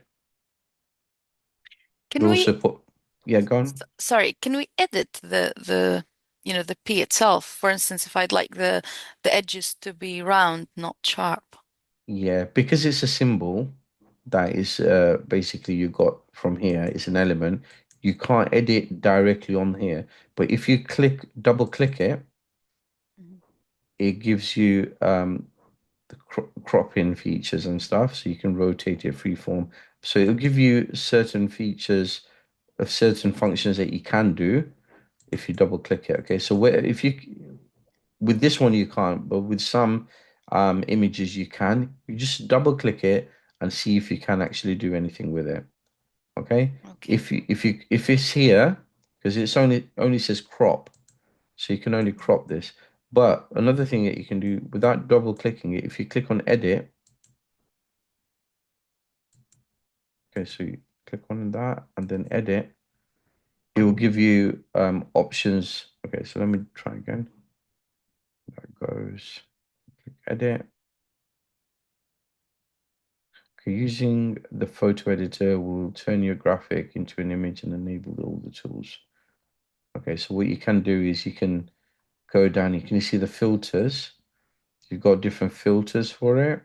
Can We we, also put, yeah, go on. sorry, can we edit the the P itself? For instance, if I'd like the edges to be round, not sharp. Yeah, because it's a symbol that is basically you got from here, it's an element. You can't edit directly on here, but if you double click it, Mhm. it gives you the cropping features and stuff, so you can rotate it freeform. So it'll give you certain features of certain functions that you can do if you double click it. Okay, so if you with this one you can't, but with some images you can. You just double click it and see if you can actually do anything with it. Okay. Okay. If it's here, because it's only says crop, so you can only crop this. But another thing that you can do without double clicking it, if you click on edit, okay, so you click on that and then edit, it will give you options. Okay, so let me try again. That goes, click edit. Okay, using the photo editor will turn your graphic into an image and enable all the tools. Okay, so what you can do is you can go down, you can see the filters. You've got different filters for it.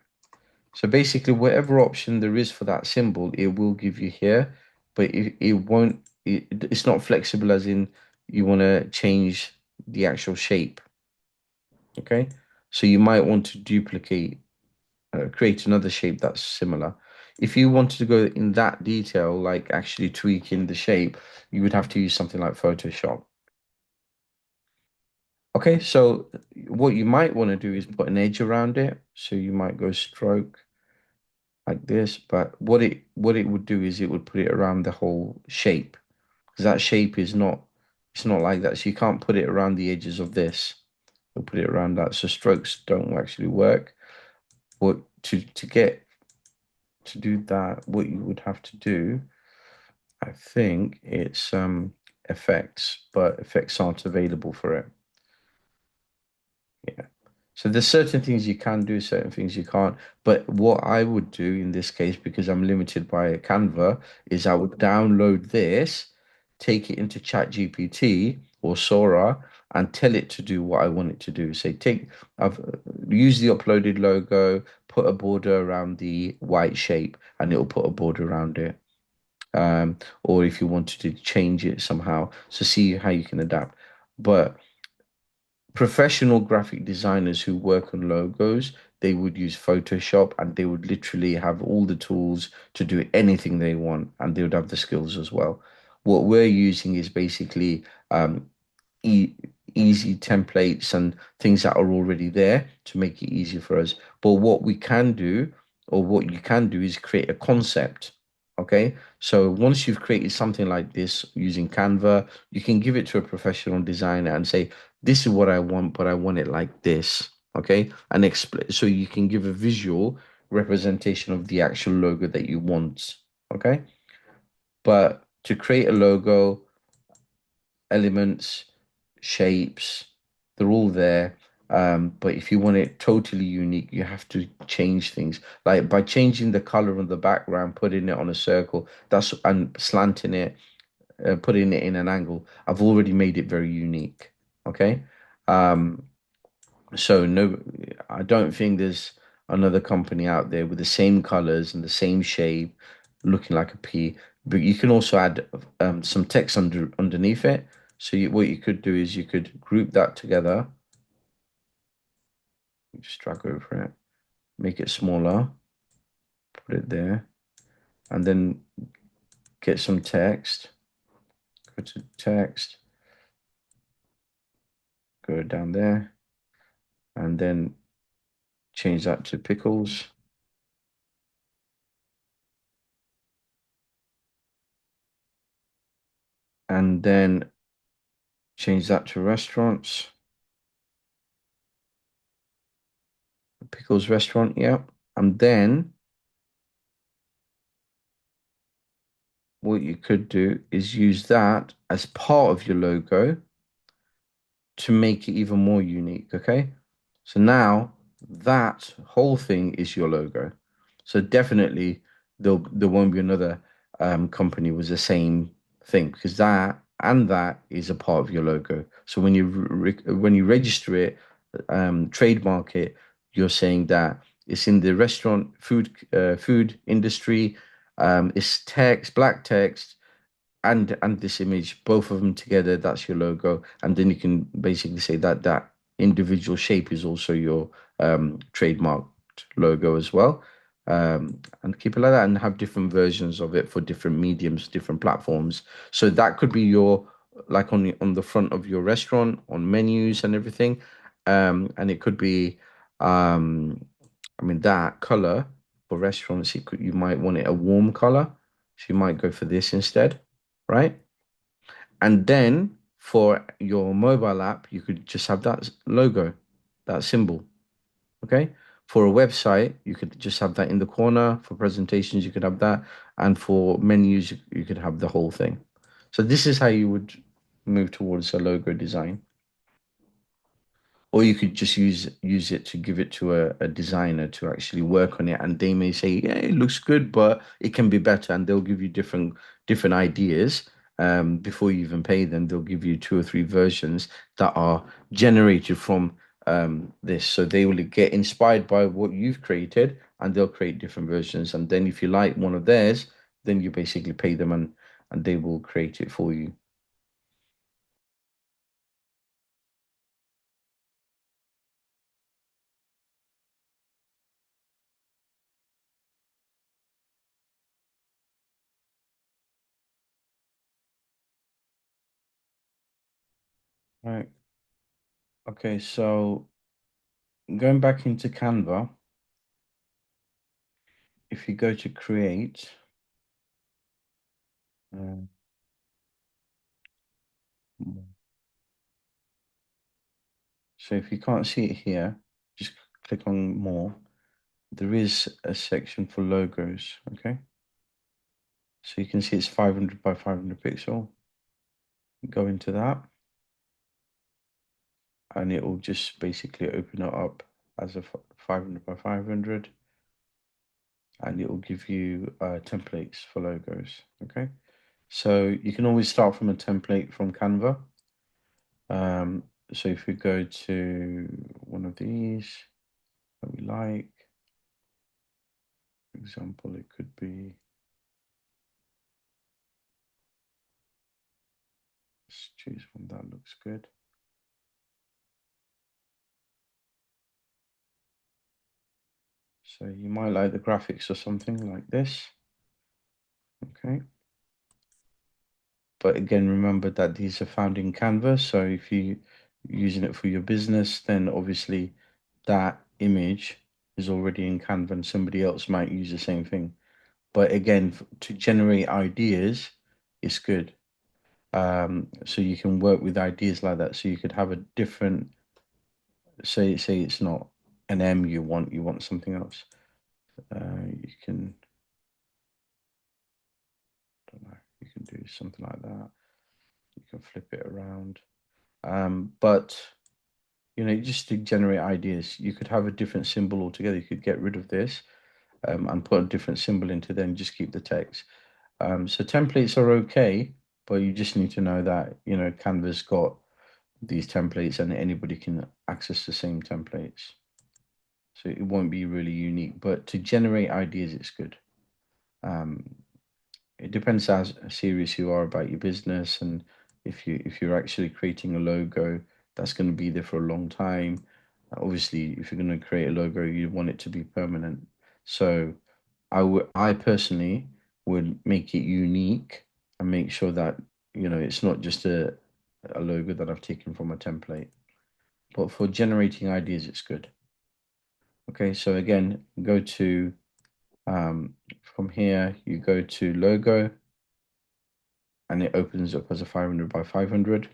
So basically, whatever option there is for that symbol, it will give you here, but it won't, it's not flexible as in you want to change the actual shape. Okay, so you might want to duplicate, create another shape that's similar. If you wanted to go in that detail, like actually tweaking the shape, you would have to use something like Photoshop. Okay, so what you might want to do is put an edge around it. So you might go stroke like this, but what it would do is it would put it around the whole shape, because that shape is not It's not like that. So you can't put it around the edges of this. You'll put it around that. So strokes don't actually work. What to do that, what you would have to do, I think it's effects, but effects aren't available for it. Yeah. So there's certain things you can do, certain things you can't. But what I would do in this case, because I'm limited by Canva, is I would download this, take it into ChatGPT or Sora, and tell it to do what I want it to do. Say, I've used the uploaded logo, put a border around the white shape, and it'll put a border around it. Or if you wanted to change it somehow, so see how you can adapt. But professional graphic designers who work on logos, they would use Photoshop and they would literally have all the tools to do anything they want, and they would have the skills as well. What we're using is basically e easy templates and things that are already there to make it easier for us. But what we can do, or what you can do, is create a concept. Okay, so once you've created something like this using Canva, you can give it to a professional designer and say, this is what I want, but I want it like this. Okay, and explain, so you can give a visual representation of the actual logo that you want. Okay, but to create a logo, elements, shapes, they're all there. But if you want it totally unique, you have to change things. Like by changing the color of the background, putting it on a circle, and slanting it, putting it in an angle, I've already made it very unique. Okay. Um, so no, I don't think there's another company out there with the same colors and the same shape, looking like a P. But you can also add some text underneath it. So what you could do is you could group that together. Just drag over it, make it smaller, put it there, and then get some text. Go to text, go down there, and then change that to pickles. And then change that to restaurants. Pickles restaurant, yeah. And then what you could do is use that as part of your logo to make it even more unique, okay? So now that whole thing is your logo. So definitely there won't be another company with the same thing, because that and that is a part of your logo. So when you register it, trademark it, you're saying that it's in the restaurant food industry. It's text, black text, and this image, both of them together, that's your logo. And then you can basically say that that individual shape is also your trademarked logo as well. And keep it like that, and have different versions of it for different mediums, different platforms. So that could be your, like, on the front of your restaurant, on menus and everything. And it could be I mean, that color for restaurants, you might want it a warm color, so you might go for this instead, right? And then for your mobile app, you could just have that logo, that symbol. Okay. For a website, you could just have that in the corner. For presentations, you could have that. And for menus, you could have the whole thing. So this is how you would move towards a logo design. Or you could just use it to give it to a designer to actually work on it, and they may say, yeah, it looks good, but it can be better, and they'll give you different ideas. Before you even pay them, they'll give you 2 or 3 versions that are generated from this. So they will get inspired by what you've created, and they'll create different versions. And then if you like one of theirs, then you basically pay them, and they will create it for you. Right. Okay, so going back into Canva, if you go to create, uh, So if you can't see it here, just click on more. There is a section for logos, okay? So you can see it's 500 by 500 pixel. Go into that. And it will just basically open it up as a 500 by 500. And it will give you templates for logos, okay? So you can always start from a template from Canva. So if we go to one of these that we like, for example, it could be, let's choose one that looks good. So you might like the graphics or something like this, okay? But again, remember that these are found in Canva. So if you're using it for your business, then obviously that image is already in Canva and somebody else might use the same thing. But again, to generate ideas, it's good. So you can work with ideas like that. So you could have a different, say it's not an M you want something else. You can, I don't know, you can do something like that. You can flip it around. But you know, just to generate ideas, you could have a different symbol altogether. You could get rid of this and put a different symbol into then just keep the text. So templates are okay, but you just need to know that, you know, Canva's got these templates and anybody can access the same templates. So it won't be really unique, but to generate ideas, it's good. It depends how serious you are about your business, and if you're actually creating a logo that's going to be there for a long time. Obviously, if you're going to create a logo, you want it to be permanent. So I personally would make it unique and make sure that, you know, it's not just a logo that I've taken from a template. But for generating ideas, it's good. Okay, so again, go to from here, you go to logo, and it opens up as a 500 by 500.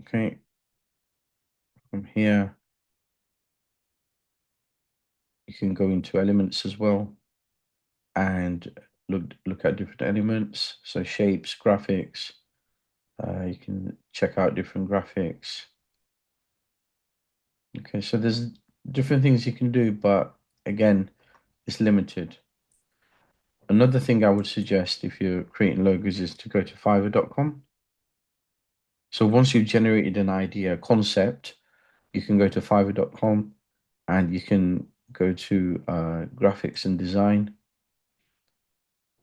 Okay, from here, you can go into elements as well and look at different elements. So shapes, graphics, you can check out different graphics. Okay, so there's different things you can do, but again, it's limited. Another thing I would suggest if you're creating logos is to go to fiverr.com. So once you've generated an idea, concept, you can go to fiverr.com and you can go to graphics and design.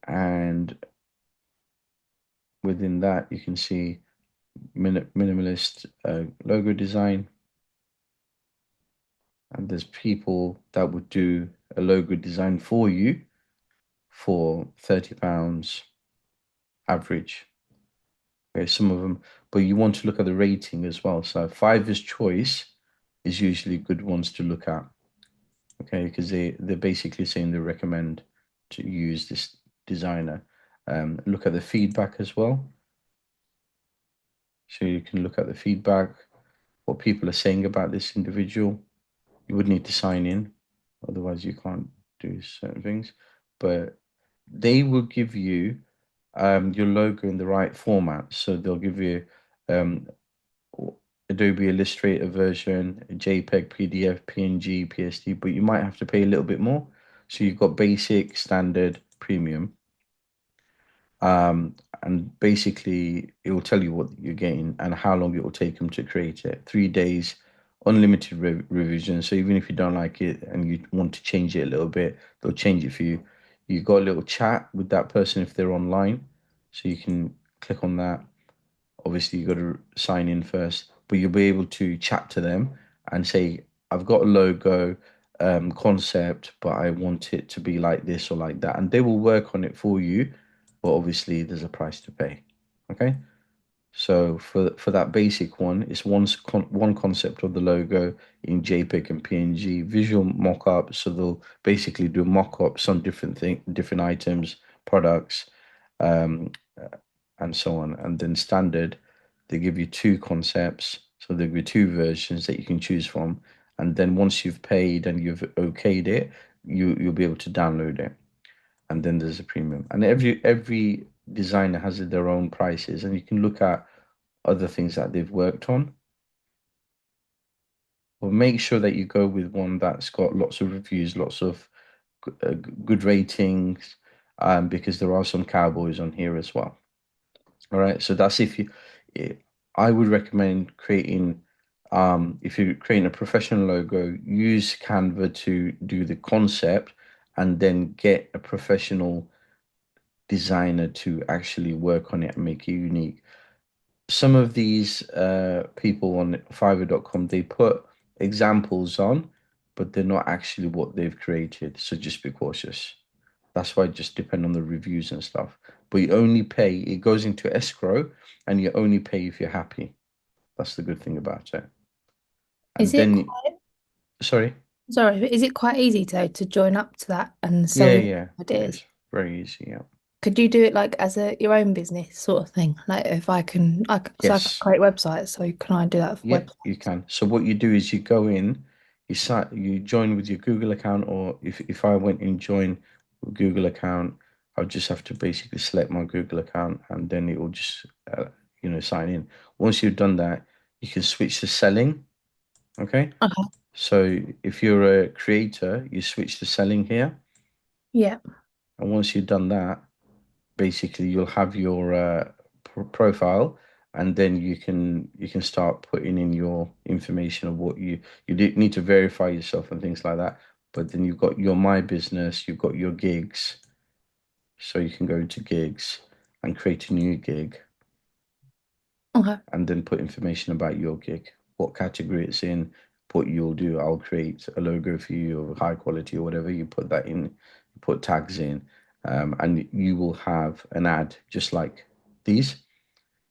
And within that, you can see minimalist logo design. And there's people that would do a logo design for you for £30 average. Okay, some of them, but you want to look at the rating as well. So Fiverr's choice is usually good ones to look at. Okay, because they're basically saying they recommend to use this designer. Look at the feedback as well. So you can look at the feedback, what people are saying about this individual. You would need to sign in, otherwise you can't do certain things. But they will give you your logo in the right format. So they'll give you Adobe Illustrator version, JPEG, PDF, PNG, PSD, but you might have to pay a little bit more. So you've got basic, standard, premium. And basically it will tell you what you're getting and how long it will take them to create it. 3 days, unlimited revision. So even if you don't like it and you want to change it a little bit, they'll change it for you. You got a little chat with that person if they're online. So you can click on that. Obviously you got to sign in first, but you'll be able to chat to them and say, I've got a logo concept, but I want it to be like this or like that. And they will work on it for you. But obviously there's a price to pay. Okay, so for that basic one, it's one concept of the logo in JPEG and PNG, visual mock-up. So they'll basically do mock-ups on different items, products, and so on. And then standard, They give you two concepts, so there'll be two versions that you can choose from. And then once you've paid and you've okayed it, you'll be able to download it. And then there's a premium. And every designer has their own prices, and you can look at other things that they've worked on. But make sure that you go with one that's got lots of reviews, lots of good ratings, because there are some cowboys on here as well. All right, so that's I would recommend creating, if you're creating a professional logo, use Canva to do the concept and then get a professional designer to actually work on it and make it unique. Some of these people on Fiverr.com, they put examples on, but they're not actually what they've created. So just be cautious. That's why it just depend on the reviews and stuff. But you only pay, it goes into escrow, and you only pay if you're happy. That's the good thing about it. And Is it then, quite, sorry. sorry, but is it quite easy to join up to that and Yeah, sell your yeah. ideas? It's very easy. Yeah. Could you do it like as your own business sort of thing? Like if I can, so I can Yes. create websites. So can I do that for Yeah, websites? you can. So what you do is you go in, you join with your Google account, or if I went and join with Google account, I'll just have to basically select my Google account, and then it will just sign in. Once you've done that, you can switch to selling. Okay. Okay. So if you're a creator, you switch to selling here, Yeah. and once you've done that, basically you'll have your profile, and then you can start putting in your information of what you need to verify yourself and things like that. But then you've got your My Business, you've got your gigs, so you can go into gigs and create a new gig, Okay. and then put information about your gig, what category it's in, what you'll do. I'll create a logo for you of high quality or whatever. You put that in, you put tags in, and you will have an ad just like these.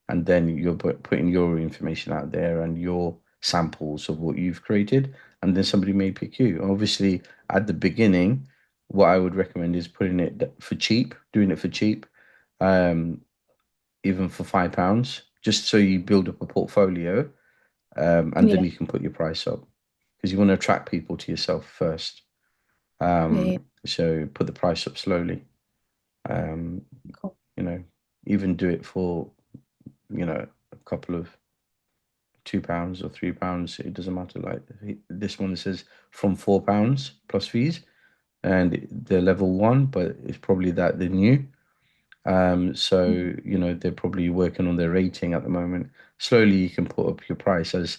And then you're putting your information out there and your samples of what you've created, and then somebody may pick you. Obviously, at the beginning, what I would recommend is putting it for cheap, doing it for cheap, um, even for £5, just so you build up a portfolio, and then Yeah. you can put your price up, because you want to attract people to yourself first. Yeah. So put the price up slowly. Cool. Even do it for, a couple of £2 or £3. It doesn't matter. Like this one, it says from £4 plus fees, and they're level 1, but it's probably that they're new. So they're probably working on their rating at the moment. Slowly, you can put up your price as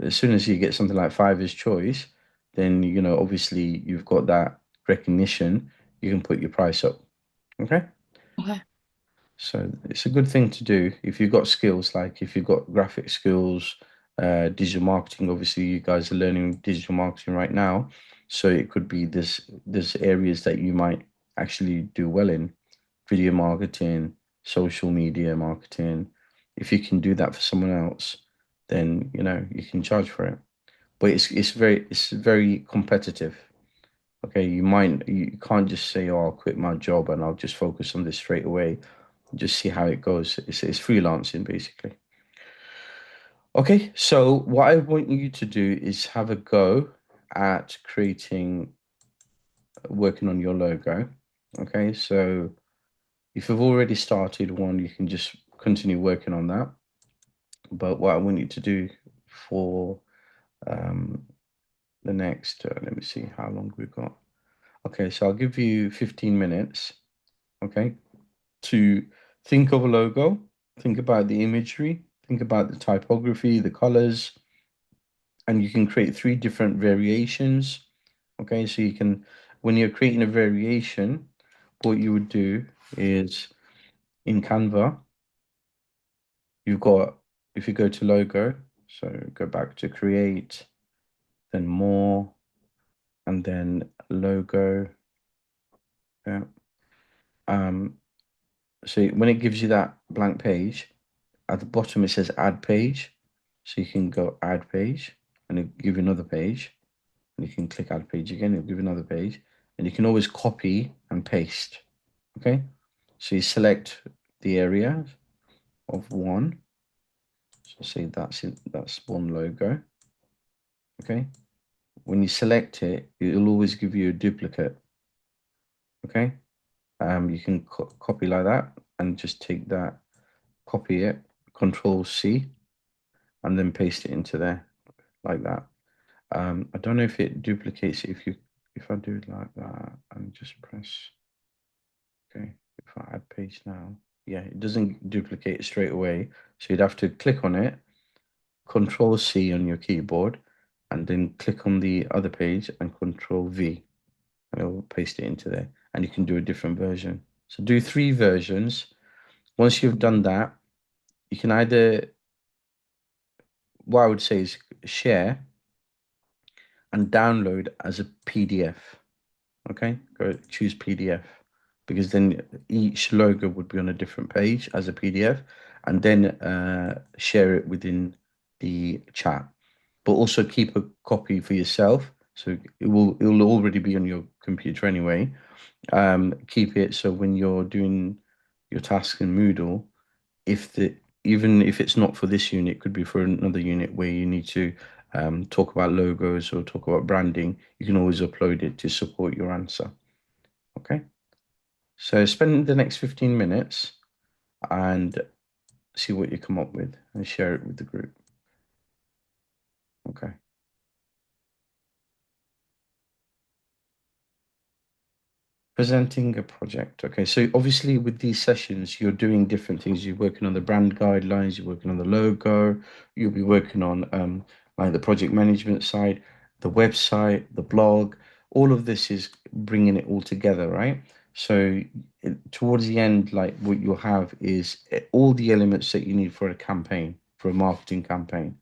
soon as you get something like Fiverr's Choice, then obviously you've got that recognition. You can put your price up. Okay. Okay. So it's a good thing to do if you've got skills, like if you've got graphic skills, digital marketing. Obviously, you guys are learning digital marketing right now, so it could be there's areas that you might actually do well in, video marketing, social media marketing. If you can do that for someone else, then you can charge for it. But it's very competitive. Okay, you can't just say, "Oh, I'll quit my job and I'll just focus on this straight away." Just see how it goes. It's freelancing basically. Okay, so what I want you to do is have a go at working on your logo. Okay, so if you've already started one, you can just continue working on that. But what I want you to do for um, the next, let me see how long we've got. Okay, so I'll give you 15 minutes, okay, to think of a logo, think about the imagery, think about the typography, the colors, and you can create 3 different variations. Okay, so when you're creating a variation, what you would do is in Canva, if you go to logo, so go back to create, then more, and then logo. Yeah. So when it gives you that blank page, at the bottom it says add page. So you can go add page, and it'll give you another page. And you can click add page again, it'll give you another page. And you can always copy and paste. Okay? So you select the area of one, So say that's it, that's one logo. Okay. When you select it, it'll always give you a duplicate. Okay. You can copy like that and just take that, copy it, Control C, and then paste it into there like that. I don't know if it duplicates it if I do it like that and just press. Okay, if I add page now, yeah, it doesn't duplicate it straight away. So you'd have to click on it, Control C on your keyboard, and then click on the other page and Control V, and it'll paste it into there. And you can do a different version. So do 3 versions. Once you've done that, you can either, what I would say is share and download as a PDF. Okay, go choose PDF, because then each logo would be on a different page as a PDF, and then share it within the chat. But also keep a copy for yourself, so it'll already be on your computer anyway. Keep it so when you're doing your tasks in Moodle, even if it's not for this unit, it could be for another unit where you need to talk about logos or talk about branding, you can always upload it to support your answer. Okay, so spend the next 15 minutes and see what you come up with and share it with the group. Okay. Presenting a project. Okay, so obviously with these sessions, you're doing different things. You're working on the brand guidelines, you're working on the logo, you'll be working on like the project management side, the website, the blog. All of this is bringing it all together, right? So towards the end, like what you'll have is all the elements that you need for a campaign, for a marketing campaign.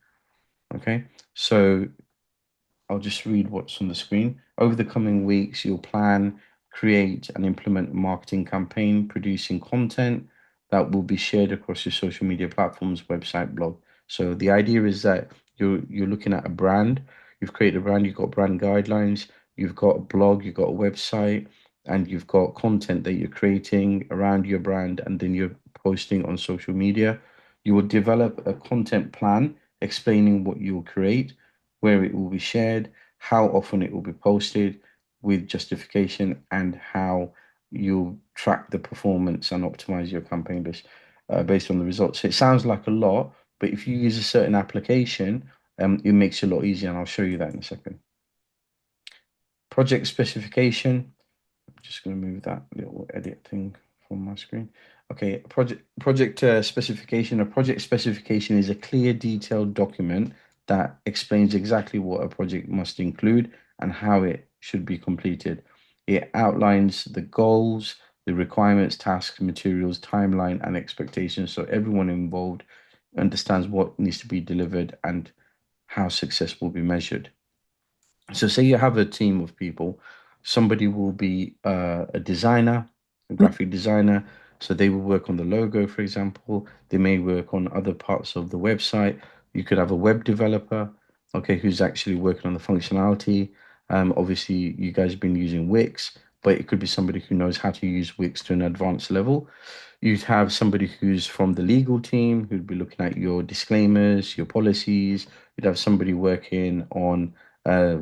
Okay, so I'll just read what's on the screen. Over the coming weeks, you'll plan, create, and implement a marketing campaign, producing content that will be shared across your social media platforms, website, blog. So the idea is that you're looking at a brand. You've created a brand. You've got brand guidelines. You've got a blog. You've got a website, and you've got content that you're creating around your brand, and then you're posting on social media. You will develop a content plan explaining what you will create, where it will be shared, how often it will be posted with justification, and how you'll track the performance and optimize your campaign based on the results. So it sounds like a lot, but if you use a certain application, it makes it a lot easier, and I'll show you that in a second. Project specification. I'm just going to move that little edit thing from my screen. Okay, project specification. A project specification is a clear, detailed document that explains exactly what a project must include and how it should be completed. It outlines the goals, the requirements, tasks, materials, timeline, and expectations, so everyone involved understands what needs to be delivered and how success will be measured. So say you have a team of people, somebody will be a designer, a graphic designer, so they will work on the logo, for example. They may work on other parts of the website. You could have a web developer, okay, who's actually working on the functionality. Obviously, you guys have been using Wix, but it could be somebody who knows how to use Wix to an advanced level. You'd have somebody who's from the legal team who'd be looking at your disclaimers, your policies. You'd have somebody working on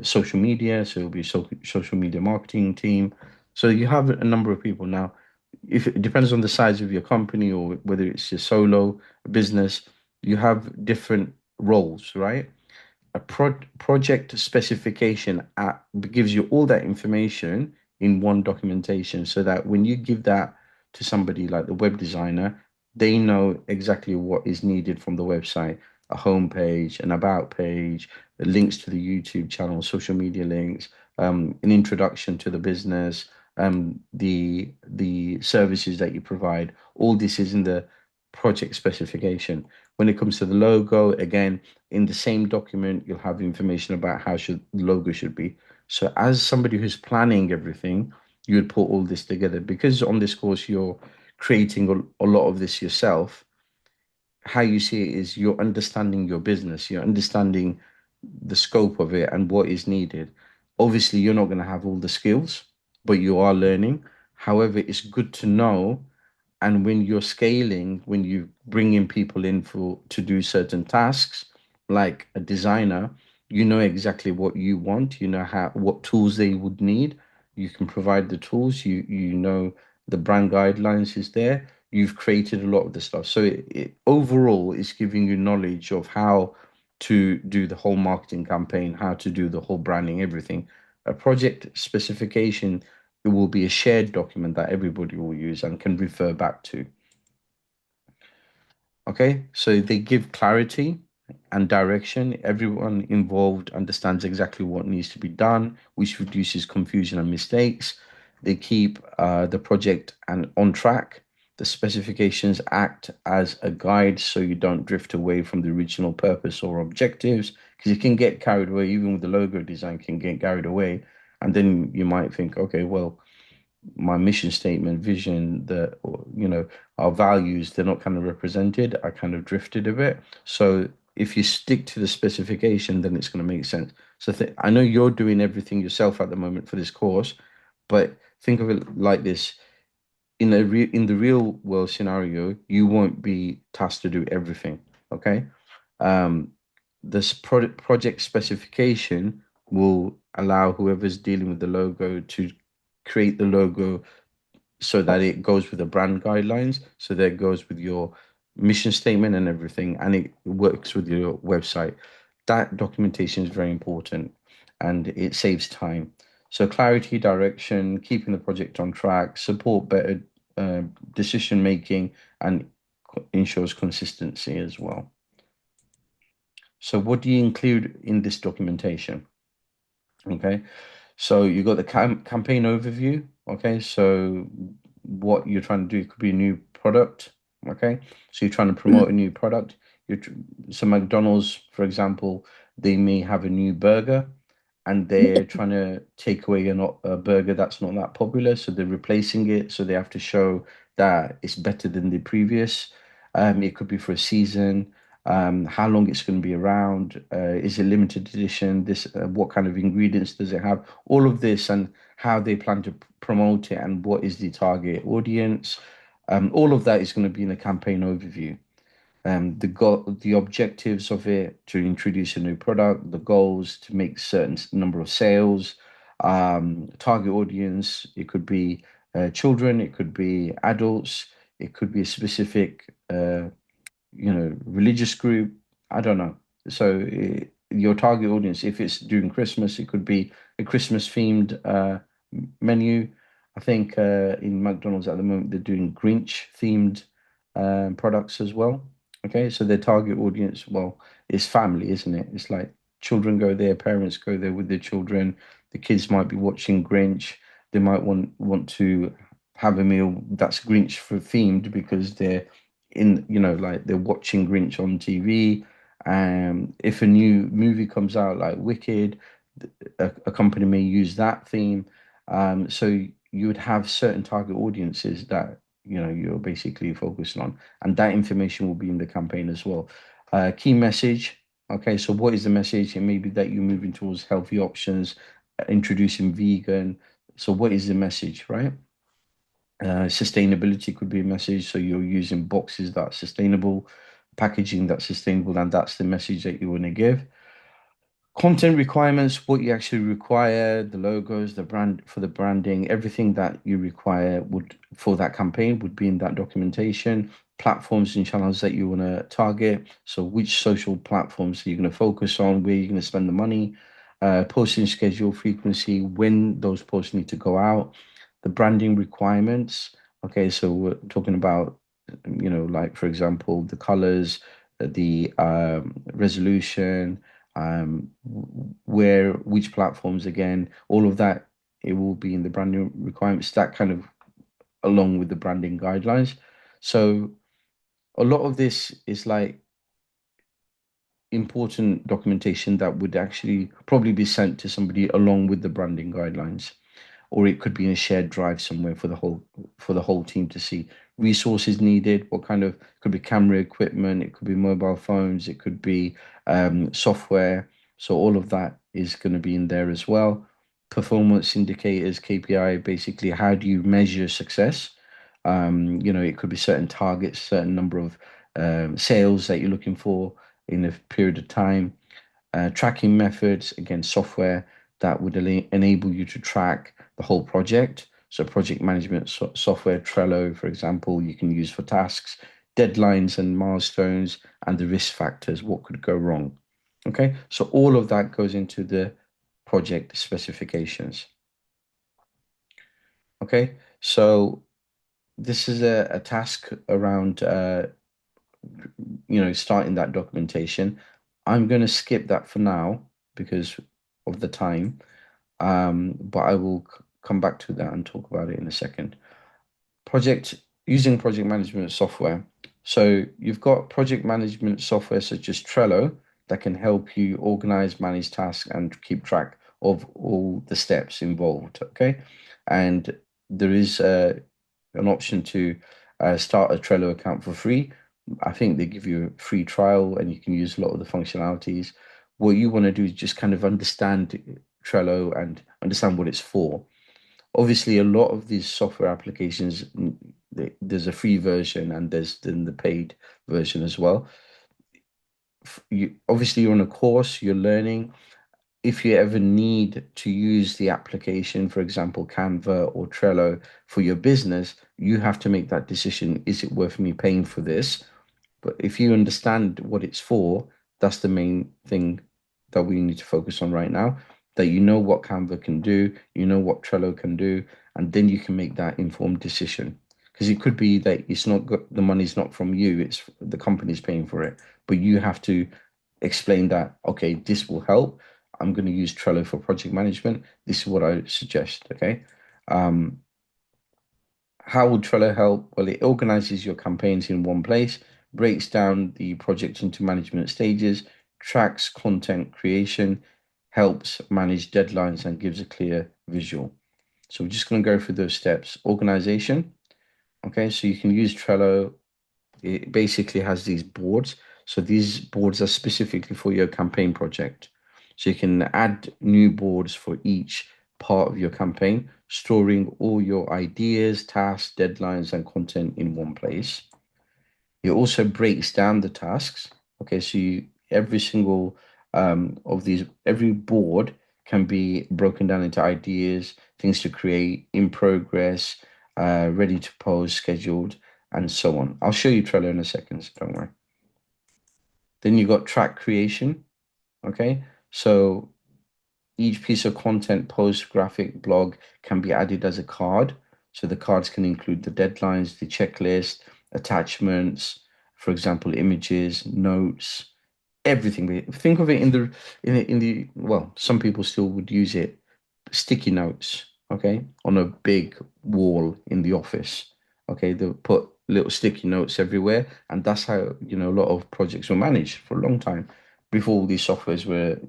social media, so it'll be a social media marketing team. So you have a number of people now. If it depends on the size of your company or whether it's a solo business, you have different roles, right? A project specification gives you all that information in one documentation, so that when you give that to somebody like the web designer, they know exactly what is needed from the website: a home page, an about page, links to the YouTube channel, social media links, an introduction to the business, the services that you provide. All this is in the project specification. When it comes to the logo, again, in the same document, you'll have information about how the logo should be. So as somebody who's planning everything, you would put all this together. Because on this course, you're creating a lot of this yourself. How you see it is you're understanding your business, you're understanding the scope of it and what is needed. Obviously, you're not going to have all the skills, but you are learning. However, it's good to know And when you're scaling, when you bring in people in to do certain tasks, like a designer, you know exactly what you want. You know what tools they would need. You can provide the tools. You know the brand guidelines is there. You've created a lot of the stuff. So overall, it's giving you knowledge of how to do the whole marketing campaign, how to do the whole branding, everything. A project specification, it will be a shared document that everybody will use and can refer back to. Okay, so they give clarity and direction. Everyone involved understands exactly what needs to be done, which reduces confusion and mistakes. They keep the project on track. The specifications act as a guide so you don't drift away from the original purpose or objectives, because you can get carried away, even with the logo design, can get carried away. And then you might think, okay, well, my mission statement, vision, our values, they're not kind of represented. I kind of drifted a bit. So if you stick to the specification, then it's going to make sense. So I know you're doing everything yourself at the moment for this course, but think of it like this. In the real world scenario, you won't be tasked to do everything. Okay. This project specification will allow whoever's dealing with the logo to create the logo so that it goes with the brand guidelines, so that it goes with your mission statement and everything, and it works with your website. That documentation is very important and it saves time. So clarity, direction, keeping the project on track, support better decision making, and ensures consistency as well. So what do you include in this documentation? Okay, so you got the campaign overview. Okay, so what you're trying to do could be a new product. Okay, so you're trying to promote a new product. So McDonald's, for example, they may have a new burger and they're trying to take away a burger that's not that popular, so they're replacing it. So they have to show that it's better than the previous. It could be for a season. How long it's going to be around? Is it limited edition? What kind of ingredients does it have? All of this and how they plan to promote it and what is the target audience. All of that is going to be in the campaign overview. The objectives of it to introduce a new product, the goals to make certain number of sales, target audience. It could be children, it could be adults, it could be a specific religious group. I don't know. So your target audience, if it's during Christmas, it could be a Christmas themed menu. I think in McDonald's at the moment they're doing Grinch themed products as well. Okay, so their target audience, well, is family, isn't it? It's like children go there, parents go there with their children. The kids might be watching Grinch. They might want to have a meal that's Grinch for themed because they're like they're watching Grinch on TV. If a new movie comes out like Wicked, a company may use that theme. So you would have certain target audiences that you're basically focusing on, and that information will be in the campaign as well. Key message. Okay, so what is the message? It may be that you're moving towards healthy options, introducing vegan. So what is the message, right? Sustainability could be a message. So you're using boxes that are sustainable, packaging that's sustainable, and that's the message that you want to give. Content requirements, what you actually require, the logos, the brand for the branding, everything that you require for that campaign would be in that documentation. Platforms and channels that you want to target. So which social platforms are you going to focus on, where you're going to spend the money, posting schedule, frequency, when those posts need to go out, the branding requirements. Okay, so we're talking about, like for example, the colors, the resolution, which platforms again, all of that, it will be in the branding requirements, that kind of along with the branding guidelines. So a lot of this is like important documentation that would actually probably be sent to somebody along with the branding guidelines, or it could be in a shared drive somewhere for the whole team to see. Resources needed, what kind of, could be camera equipment, it could be mobile phones, it could be software. So all of that is going to be in there as well. Performance indicators, KPI, basically how do you measure success? It could be certain targets, certain number of sales that you're looking for in a period of time. Tracking methods, again, software that would enable you to track the whole project. So project management software, Trello, for example, you can use for tasks, deadlines and milestones, and the risk factors, what could go wrong. Okay, so all of that goes into the project specifications. Okay, so this is a task around starting that documentation. I'm going to skip that for now because of the time, but I will come back to that and talk about it in a second. Using project management software. So you've got project management software such as Trello that can help you organize, manage tasks, and keep track of all the steps involved. Okay, and there is an option to start a Trello account for free. I think they give you a free trial and you can use a lot of the functionalities. What you want to do is just kind of understand Trello and understand what it's for. Obviously, a lot of these software applications, there's a free version and there's then the paid version as well. Obviously, you're on a course, you're learning. If you ever need to use the application, for example, Canva or Trello for your business, you have to make that decision. Is it worth me paying for this? But if you understand what it's for, that's the main thing that we need to focus on right now. That you know what Canva can do, you know what Trello can do, and then you can make that informed decision. Because it could be that it's not the money's not from you, it's the company's paying for it. But you have to explain that, okay, this will help. I'm going to use Trello for project management. This is what I suggest, okay? How would Trello help? Well, it organizes your campaigns in one place, breaks down the project into management stages, tracks content creation, helps manage deadlines, and gives a clear visual. So we're just going to go through those steps. Organization. Okay, so you can use Trello. It basically has these boards. So these boards are specifically for your campaign project. So you can add new boards for each part of your campaign, storing all your ideas, tasks, deadlines, and content in one place. It also breaks down the tasks. Okay, so every single every board can be broken down into ideas, things to create, in progress, ready to post, scheduled, and so on. I'll show you Trello in a second, so don't worry. Then you got track creation. Okay, so each piece of content, post, graphic, blog can be added as a card. So the cards can include the deadlines, the checklist, attachments, for example, images, notes, everything. Think of it in the well, some people still would use it, sticky notes, okay, on a big wall in the office. Okay, they'll put little sticky notes everywhere, and that's how a lot of projects were managed for a long time before all these softwares were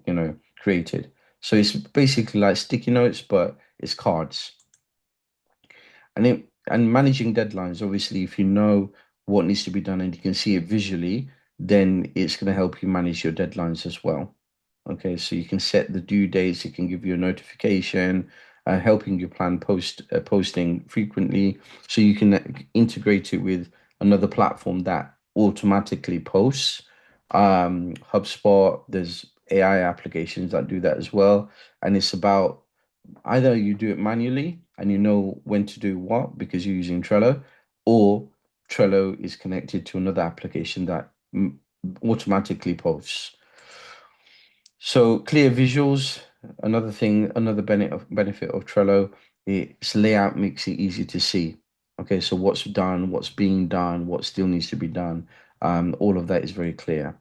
created. So it's basically like sticky notes, but it's cards. And managing deadlines, obviously, if you know what needs to be done and you can see it visually, then it's going to help you manage your deadlines as well. Okay, so you can set the due dates, it can give you a notification, helping you plan posting frequently. So you can integrate it with another platform that automatically posts. HubSpot, there's AI applications that do that as well. And it's about either you do it manually and you know when to do what because you're using Trello, or Trello is connected to another application that automatically posts. So clear visuals, another thing, another benefit of Trello, its layout makes it easy to see. Okay, so what's done, what's being done, what still needs to be done, all of that is very clear.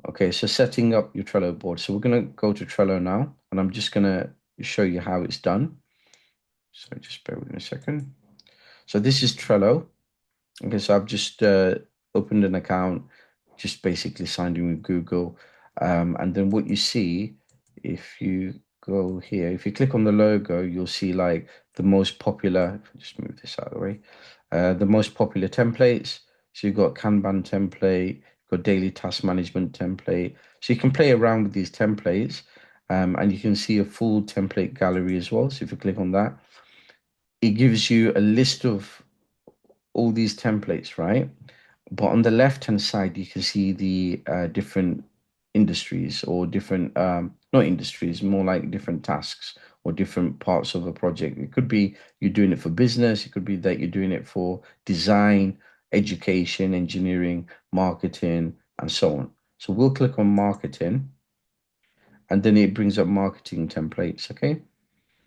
Okay, so setting up your Trello board. So we're going to go to Trello now, and I'm just going to show you how it's done. So just bear with me a second. So this is Trello. Okay, so I've just opened an account, just basically signed in with Google. And then what you see, if you go here, if you click on the logo, you'll see like the most popular, if I just move this out of the way, the most popular templates. So you've got Kanban template, got daily task management template. So you can play around with these templates, and you can see a full template gallery as well. So if you click on that, it gives you a list of all these templates, right? But on the left-hand side, you can see the different industries or different, not industries, more like different tasks or different parts of a project. It could be you're doing it for business. It could be that you're doing it for design, education, engineering, marketing, and so on. So we'll click on marketing, and then it brings up marketing templates, okay?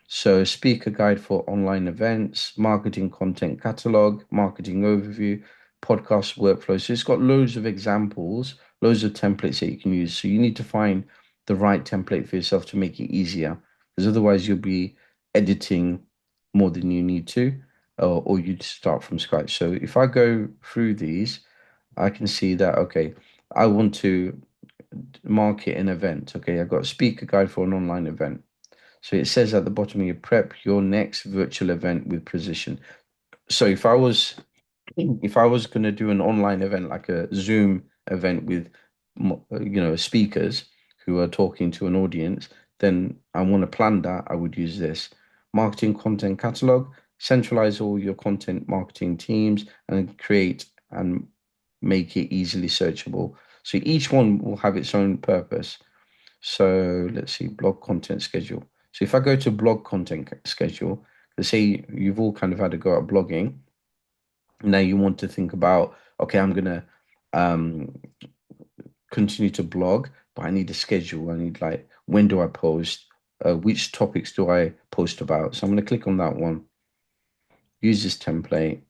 So speaker guide for online events, marketing content catalog, marketing overview, podcast workflow. So it's got loads of examples, loads of templates that you can use. So you need to find the right template for yourself to make it easier, because otherwise you'll be editing more than you need to, or you'd start from scratch. So if I go through these, I can see that, okay, I want to market an event. Okay, I've got a speaker guide for an online event. So it says at the bottom here, prep your next virtual event with precision. So if I was going to do an online event like a Zoom event with speakers who are talking to an audience, then I want to plan that. I would use this marketing content catalog, centralize all your content marketing teams, and create and make it easily searchable. So each one will have its own purpose. So let's see, blog content schedule. So if I go to blog content schedule, let's say you've all kind of had a go at blogging. Now you want to think about, okay, I'm gonna continue to blog, but I need a schedule. I need, like, when do I post? Which topics do I post about? So I'm going to click on that one, use this template,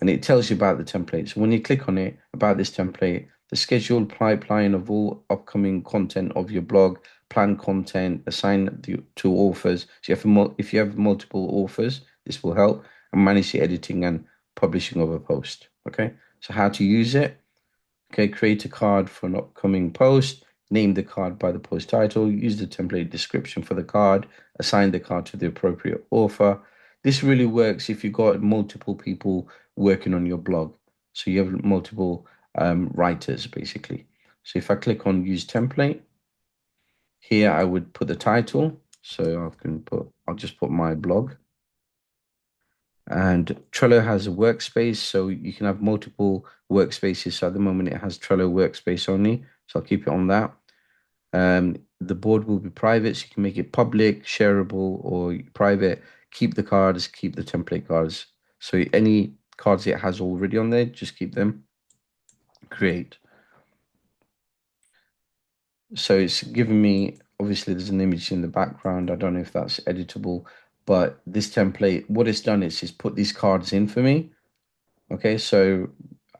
and it tells you about the template. So when you click on it, about this template, the scheduled pipeline of all upcoming content of your blog, plan content, assign to authors. So if you have multiple authors, this will help, and manage the editing and publishing of a post. Okay, so how to use it? Okay, create a card for an upcoming post, name the card by the post title, use the template description for the card, assign the card to the appropriate author. This really works if you've got multiple people working on your blog. So you have multiple writers, basically. So if I click on use template, here I would put the title. So I'll just put my blog. And Trello has a workspace, so you can have multiple workspaces. So at the moment it has Trello workspace only, so I'll keep it on that. The board will be private, so you can make it public, shareable, or private. Keep the cards, keep the template cards. So any cards it has already on there, just keep them. Create. So it's given me, obviously there's an image in the background. I don't know if that's editable, but this template, what it's done is put these cards in for me. Okay, so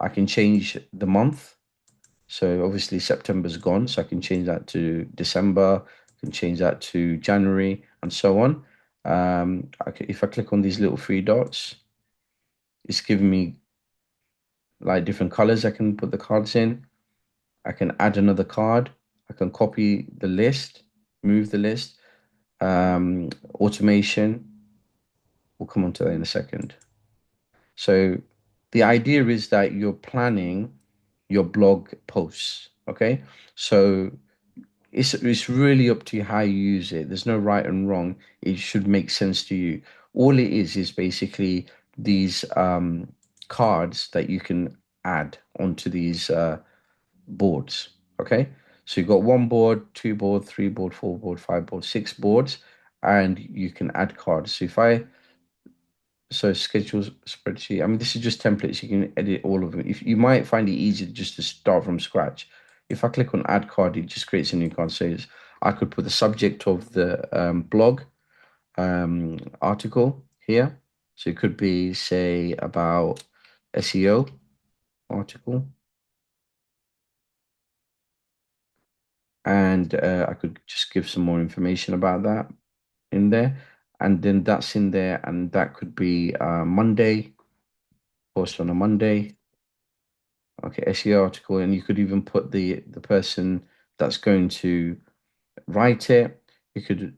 I can change the month. So obviously September's gone, so I can change that to December, I can change that to January, and so on. If I click on these little three dots, it's giving me like different colors I can put the cards in. I can add another card. I can copy the list, move the list. Automation, we'll come on to that in a second. So the idea is that you're planning your blog posts, okay? So it's really up to you how you use it. There's no right and wrong. It should make sense to you. All it is basically these cards that you can add onto these boards, okay? So you've got one board, two board, three board, four board, five board, six boards, and you can add cards. So schedule spreadsheet. I mean, this is just templates. You can edit all of them. If you might find it easier just to start from scratch. If I click on add card, it just creates a new card. So I could put the subject of the blog article here. So it could be, say, about SEO article. And I could just give some more information about that in there. And then that's in there, and that could be Monday, post on a Monday. Okay, SEO article, and you could even put the person that's going to write it. You could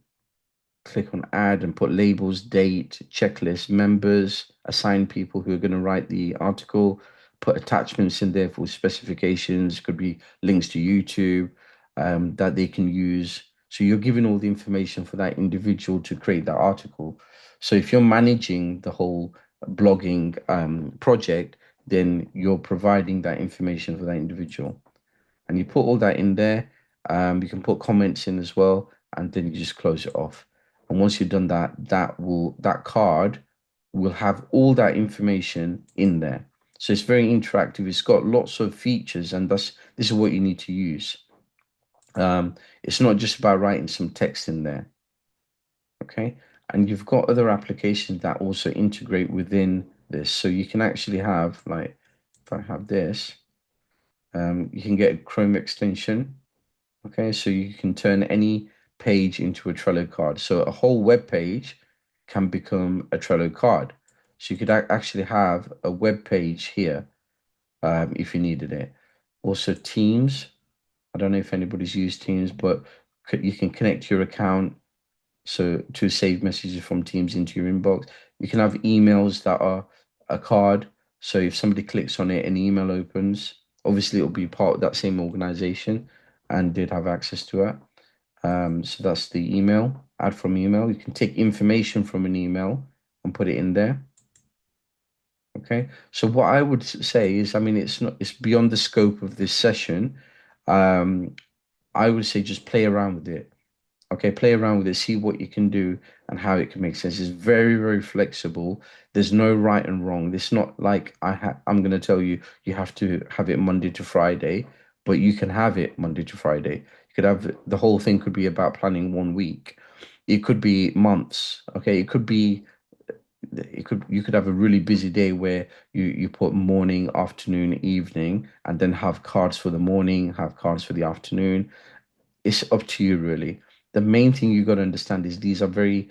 click on add and put labels, date, checklist, members, assign people who are going to write the article, put attachments in there for specifications. Could be links to YouTube that they can use. So you're giving all the information for that individual to create that article. So if you're managing the whole blogging project, then you're providing that information for that individual. And you put all that in there. You can put comments in as well, and then you just close it off. And once you've done that, that card will have all that information in there. So it's very interactive. It's got lots of features, and this is what you need to use. It's not just about writing some text in there. Okay. And you've got other applications that also integrate within this. So you can actually have, like, if I have this, you can get a Chrome extension. Okay, so you can turn any page into a Trello card. So a whole web page can become a Trello card. So you could actually have a web page here if you needed it. Also Teams. I don't know if anybody's used Teams, but you can connect your account so to save messages from Teams into your inbox. You can have emails that are a card. So if somebody clicks on it, an email opens. Obviously, it'll be part of that same organization and they'd have access to it. So that's the email, add from email. You can take information from an email and put it in there. Okay, so what I would say is, I mean, it's beyond the scope of this session. I would say just play around with it. Okay, play around with it, see what you can do and how it can make sense. It's very, very flexible. There's no right and wrong. It's not like I'm going to tell you you have to have it Monday to Friday, but you can have it Monday to Friday. You could have the whole thing could be about planning 1 week. It could be months. Okay, you could have a really busy day where you put morning, afternoon, evening, and then have cards for the morning, have cards for the afternoon. It's up to you, really. The main thing you got to understand is these are very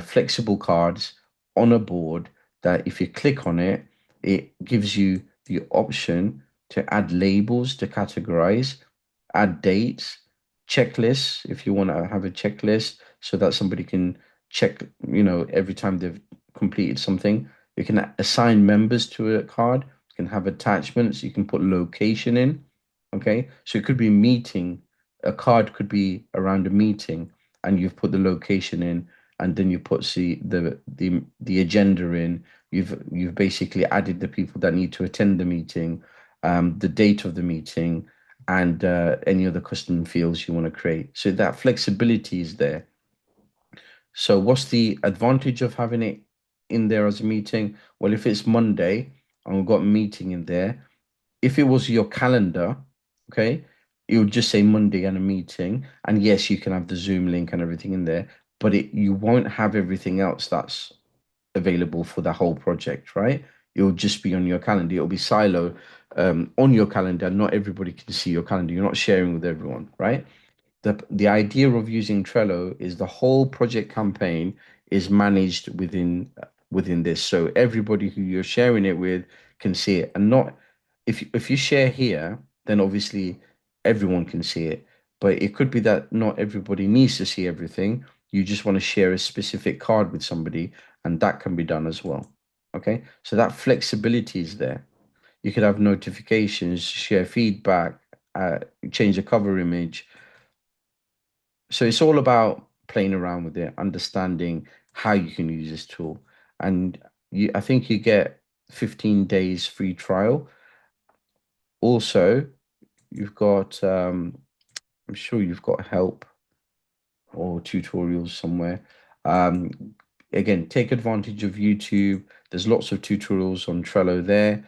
flexible cards on a board that if you click on it, it gives you the option to add labels to categorize, add dates, checklists if you want to have a checklist so that somebody can check, every time they've completed something. You can assign members to a card. You can have attachments. You can put location in. Okay, so it could be meeting. A card could be around a meeting, and you've put the location in, and then you put the agenda in. You've basically added the people that need to attend the meeting, the date of the meeting, and any other custom fields you want to create. So that flexibility is there. So what's the advantage of having it in there as a meeting? Well, if it's Monday and we've got a meeting in there, if it was your calendar, okay, it would just say Monday and a meeting. And yes, you can have the Zoom link and everything in there, but you won't have everything else that's available for the whole project, right? It will just be on your calendar. It'll be silo on your calendar. Not everybody can see your calendar. You're not sharing with everyone, right? The idea of using Trello is the whole project campaign is managed within this. So everybody who you're sharing it with can see it. And not if you share here, then obviously everyone can see it. But it could be that not everybody needs to see everything. You just want to share a specific card with somebody, and that can be done as well. Okay, so that flexibility is there. You could have notifications, share feedback, change the cover image. So it's all about playing around with it, understanding how you can use this tool. And I think you get 15 days free trial. Also, you've got, I'm sure you've got help or tutorials somewhere. Again, take advantage of YouTube. There's lots of tutorials on Trello there.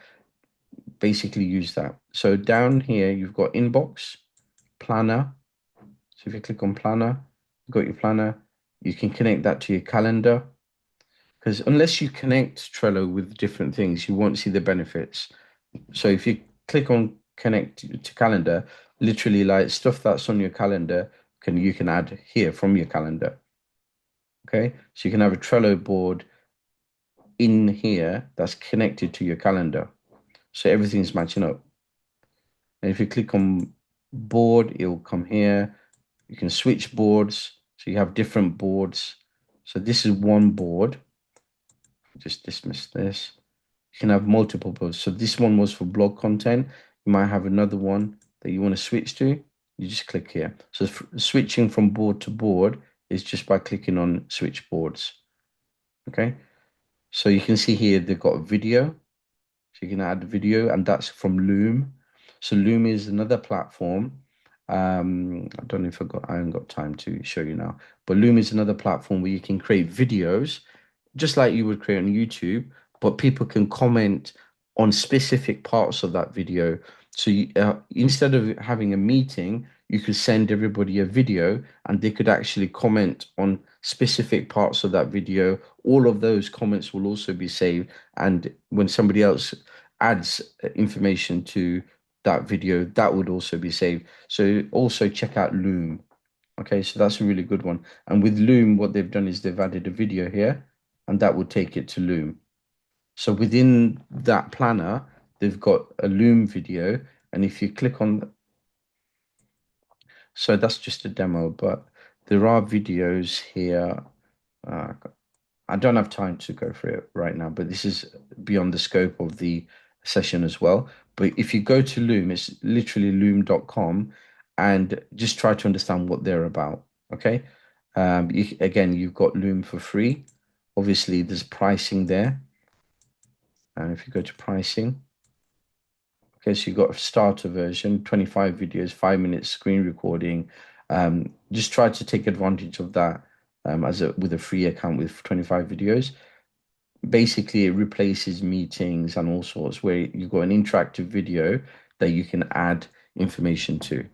Basically use that. So down here, you've got inbox, planner. So if you click on planner, you've got your planner. You can connect that to your calendar. Because unless you connect Trello with different things, you won't see the benefits. So if you click on connect to calendar, literally like stuff that's on your calendar, you can add here from your calendar. Okay, so you can have a Trello board in here that's connected to your calendar. So everything's matching up. And if you click on board, it'll come here. You can switch boards. So you have different boards. So this is one board. Just dismiss this. You can have multiple boards. So this one was for blog content. You might have another one that you want to switch to. You just click here. So switching from board to board is just by clicking on switch boards. Okay. So you can see here they've got a video. So you can add video, and that's from Loom. So Loom is another platform. I don't know if I haven't got time to show you now, but Loom is another platform where you can create videos just like you would create on YouTube, but people can comment on specific parts of that video. So instead of having a meeting, you could send everybody a video and they could actually comment on specific parts of that video. All of those comments will also be saved. And when somebody else adds information to that video, that would also be saved. So also check out Loom. Okay, so that's a really good one. And with Loom, what they've done is they've added a video here, and that will take it to Loom. So within that planner, they've got a Loom video, and if you click on, so that's just a demo, but there are videos here. I don't have time to go through it right now, but this is beyond the scope of the session as well. But if you go to Loom, it's literally loom.com, and just try to understand what they're about. Okay. Again, you've got Loom for free. Obviously, there's pricing there. And if you go to pricing, okay, so you've got a starter version, 25 videos, 5 minutes screen recording. Just try to take advantage of that with a free account with 25 videos. Basically, it replaces meetings and all sorts, where you've got an interactive video that you can add information to.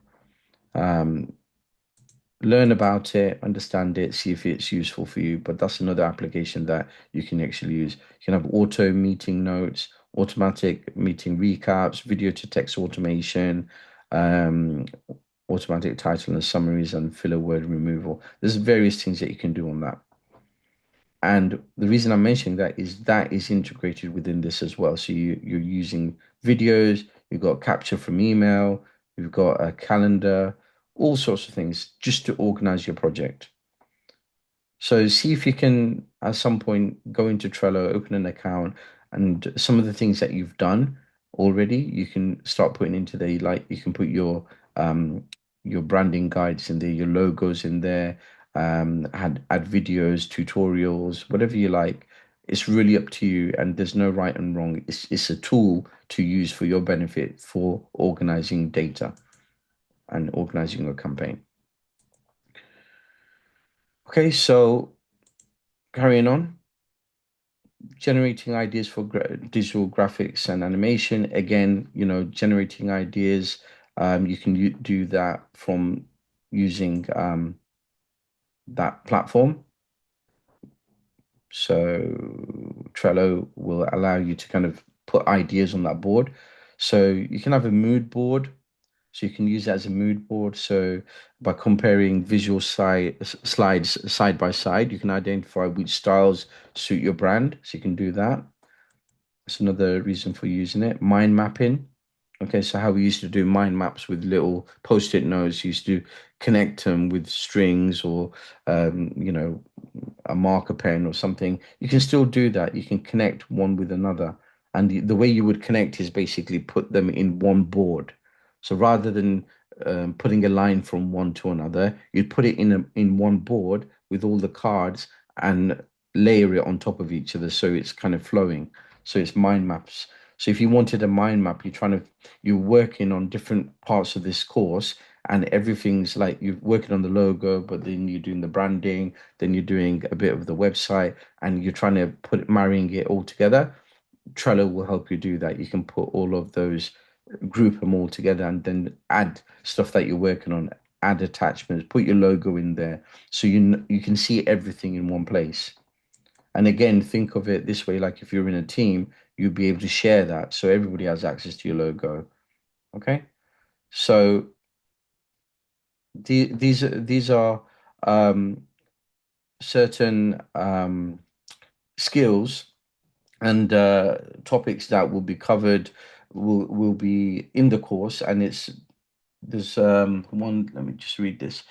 Learn about it, understand it, see if it's useful for you. But that's another application that you can actually use. You can have auto meeting notes, automatic meeting recaps, video to text automation, automatic title and summaries, and filler word removal. There's various things that you can do on that. And the reason I'm mentioning that is integrated within this as well. So you're using videos, you've got capture from email, you've got a calendar, all sorts of things just to organize your project. So see if you can at some point go into Trello, open an account, and some of the things that you've done already, you can start putting into there. Like you can put your branding guides in there, your logos in there, add videos, tutorials, whatever you like. It's really up to you, and there's no right and wrong. It's a tool to use for your benefit for organizing data and organizing a campaign. Okay, so carrying on, generating ideas for digital graphics and animation. Again, generating ideas, you can do that from using that platform. So Trello will allow you to kind of put ideas on that board. So you can have a mood board. So you can use that as a mood board. So by comparing visual slides side by side, you can identify which styles suit your brand. So you can do that. That's another reason for using it. Mind mapping. Okay, so how we used to do mind maps with little post-it notes, used to connect them with strings or, a marker pen or something. You can still do that. You can connect one with another. And the way you would connect is basically put them in one board. So rather than putting a line from one to another, you'd put it in one board with all the cards and layer it on top of each other so it's kind of flowing. So it's mind maps. So if you wanted a mind map, you're working on different parts of this course, and everything's like you're working on the logo, but then you're doing the branding, then you're doing a bit of the website, and you're trying to marrying it all together. Trello will help you do that. You can put all of those, group them all together, and then add stuff that you're working on, add attachments, put your logo in there, so you can see everything in one place. And again, think of it this way, like if you're in a team, you'll be able to share that so everybody has access to your logo. Okay, so these are certain skills and topics that will be covered, will be in the course. And there's one, let me just read this.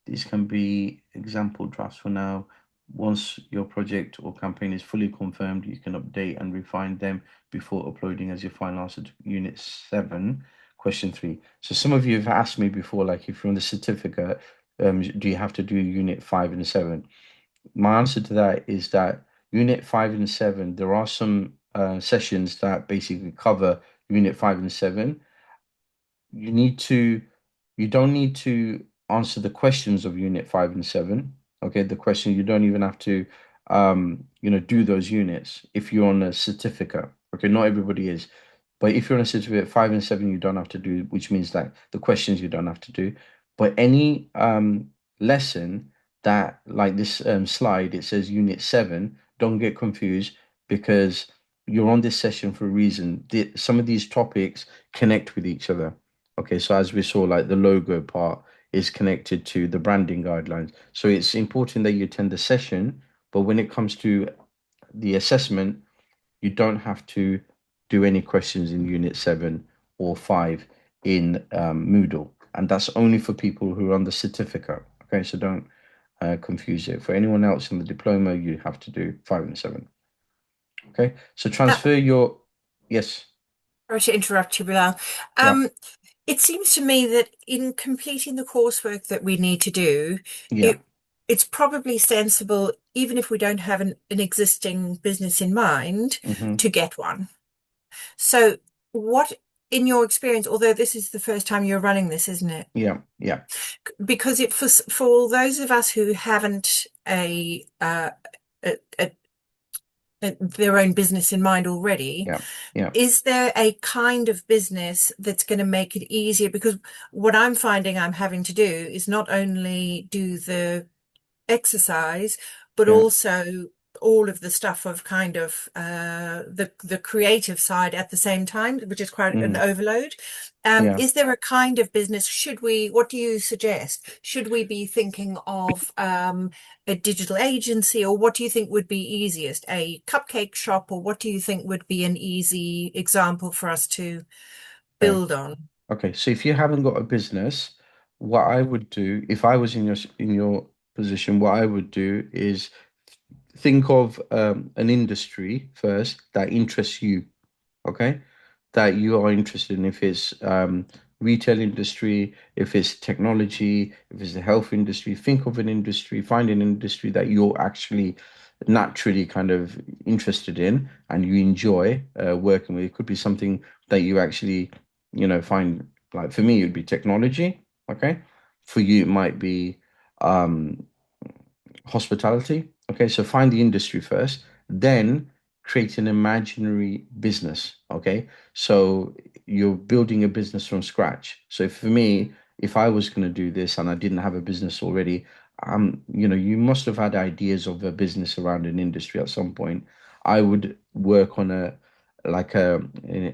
These can be example drafts for now. Once your project or campaign is fully confirmed, you can update and refine them before uploading as your final answer to Unit 7. question 3. So some of you have asked me before, like if you're on the certificate, do you have to do unit 5 and 7? My answer to that is that unit 5 and 7, there are some sessions that basically cover unit 5 and 7. You don't need to answer the questions of unit 5 and 7. Okay, the question, you don't even have to do those units if you're on a certificate. Okay, not everybody is. But if you're on a certificate 5 and 7, you don't have to do, which means that the questions you don't have to do. But any lesson that, like this slide, it says unit 7, don't get confused because you're on this session for a reason. Some of these topics connect with each other. Okay, so as we saw, like the logo part is connected to the branding guidelines. So it's important that you attend the session, but when it comes to the assessment, you don't have to do any questions in unit 7 or 5 in Moodle. And that's only for people who are on the certificate. Okay, so don't confuse it. For anyone else in the diploma, you have to do 5 and 7. Okay, so transfer your, yes. Sorry to interrupt you, Bilal. Yeah. It seems to me that in completing the coursework that we need to do, Yeah. it's probably sensible, even if we don't have an existing business in mind, Mhm. to get one. So what, in your experience, although this is the first time you're running this, isn't it? Yeah, yeah. Because for those of us who haven't their own business in mind already, Yeah, yeah. is there a kind of business that's going to make it easier? Because what I'm finding I'm having to do is not only do the exercise, but Yeah. also all of the stuff of kind of the creative side at the same time, which is quite an overload. Yeah. Is there a kind of business? What do you suggest? Should we be thinking of a digital agency, or what do you think would be easiest? A cupcake shop, or what do you think would be an easy example for us to build on? Okay, so if you haven't got a business, what I would do if I was in your position, what I would do is think of an industry first that interests you, okay? That you are interested in. If it's retail industry, if it's technology, if it's the health industry, think of an industry, find an industry that you're actually naturally kind of interested in and you enjoy working with. It could be something that you actually, find, like for me, it would be technology, okay? For you, it might be hospitality. Okay, so find the industry first, then create an imaginary business. Okay, so you're building a business from scratch. So for me, if I was going to do this and I didn't have a business already, you must have had ideas of a business around an industry at some point. I would work on an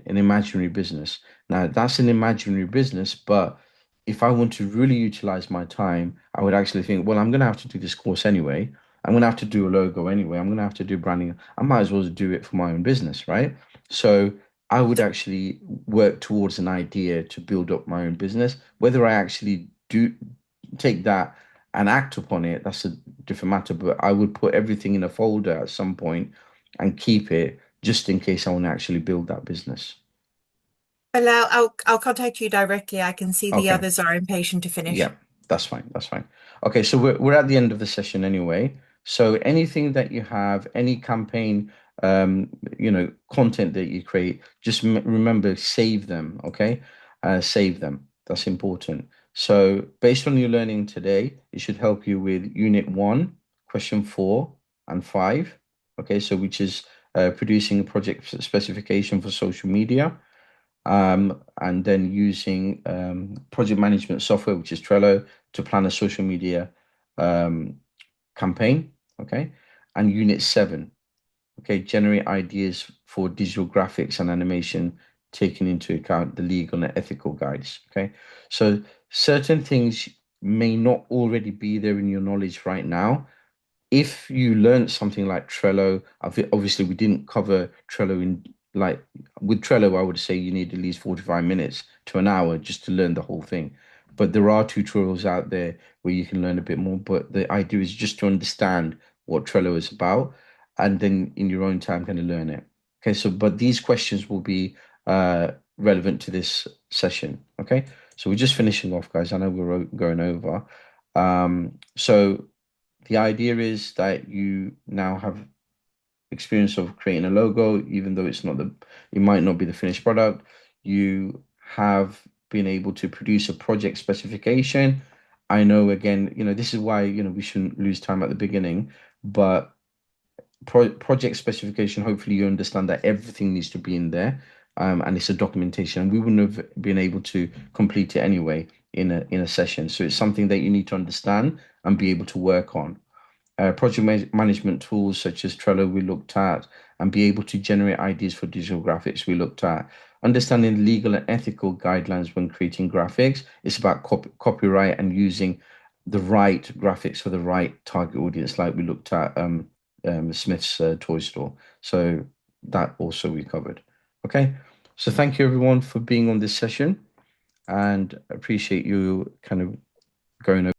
imaginary business. Now that's an imaginary business, but if I want to really utilize my time, I would actually think, well, I'm going to have to do this course anyway. I'm going to have to do a logo anyway. I'm going to have to do branding. I might as well do it for my own business, right? So I would actually work towards an idea to build up my own business. Whether I actually do take that and act upon it, that's a different matter. But I would put everything in a folder at some point and keep it just in case I want to actually build that business. Well, I'll contact you directly. I can see the Okay. others are impatient to finish. Yeah, that's fine. That's fine. Okay, so we're at the end of the session anyway. So anything that you have, any campaign, content that you create, just remember, save them. Okay, save them. That's important. So based on your learning today, it should help you with Unit 1, question 4 and 5. Okay, so which is producing a project specification for social media. And then using project management software, which is Trello, to plan a social media campaign. Okay. And Unit 7, okay, generate ideas for digital graphics and animation, taking into account the legal and ethical guides. Okay. So certain things may not already be there in your knowledge right now. If you learned something like Trello, obviously we didn't cover Trello with Trello, I would say you need at least 45 minutes to an hour just to learn the whole thing. But there are tutorials out there where you can learn a bit more. But the idea is just to understand what Trello is about and then in your own time kind of learn it. Okay, so but these questions will be relevant to this session. Okay, so we're just finishing off, guys. I know we're going over. So the idea is that you now have experience of creating a logo, even though it might not be the finished product. You have been able to produce a project specification. I know, again, this is why, we shouldn't lose time at the beginning, but project specification, hopefully you understand that everything needs to be in there, and it's a documentation, and we wouldn't have been able to complete it anyway in a session. So it's something that you need to understand and be able to work on. Project management tools such as Trello we looked at, and be able to generate ideas for digital graphics we looked at. Understanding legal and ethical guidelines when creating graphics. It's about copyright and using the right graphics for the right target audience, like we looked at Smith's toy store. So that also we covered. Okay, so thank you everyone for being on this session, and appreciate you kind of going over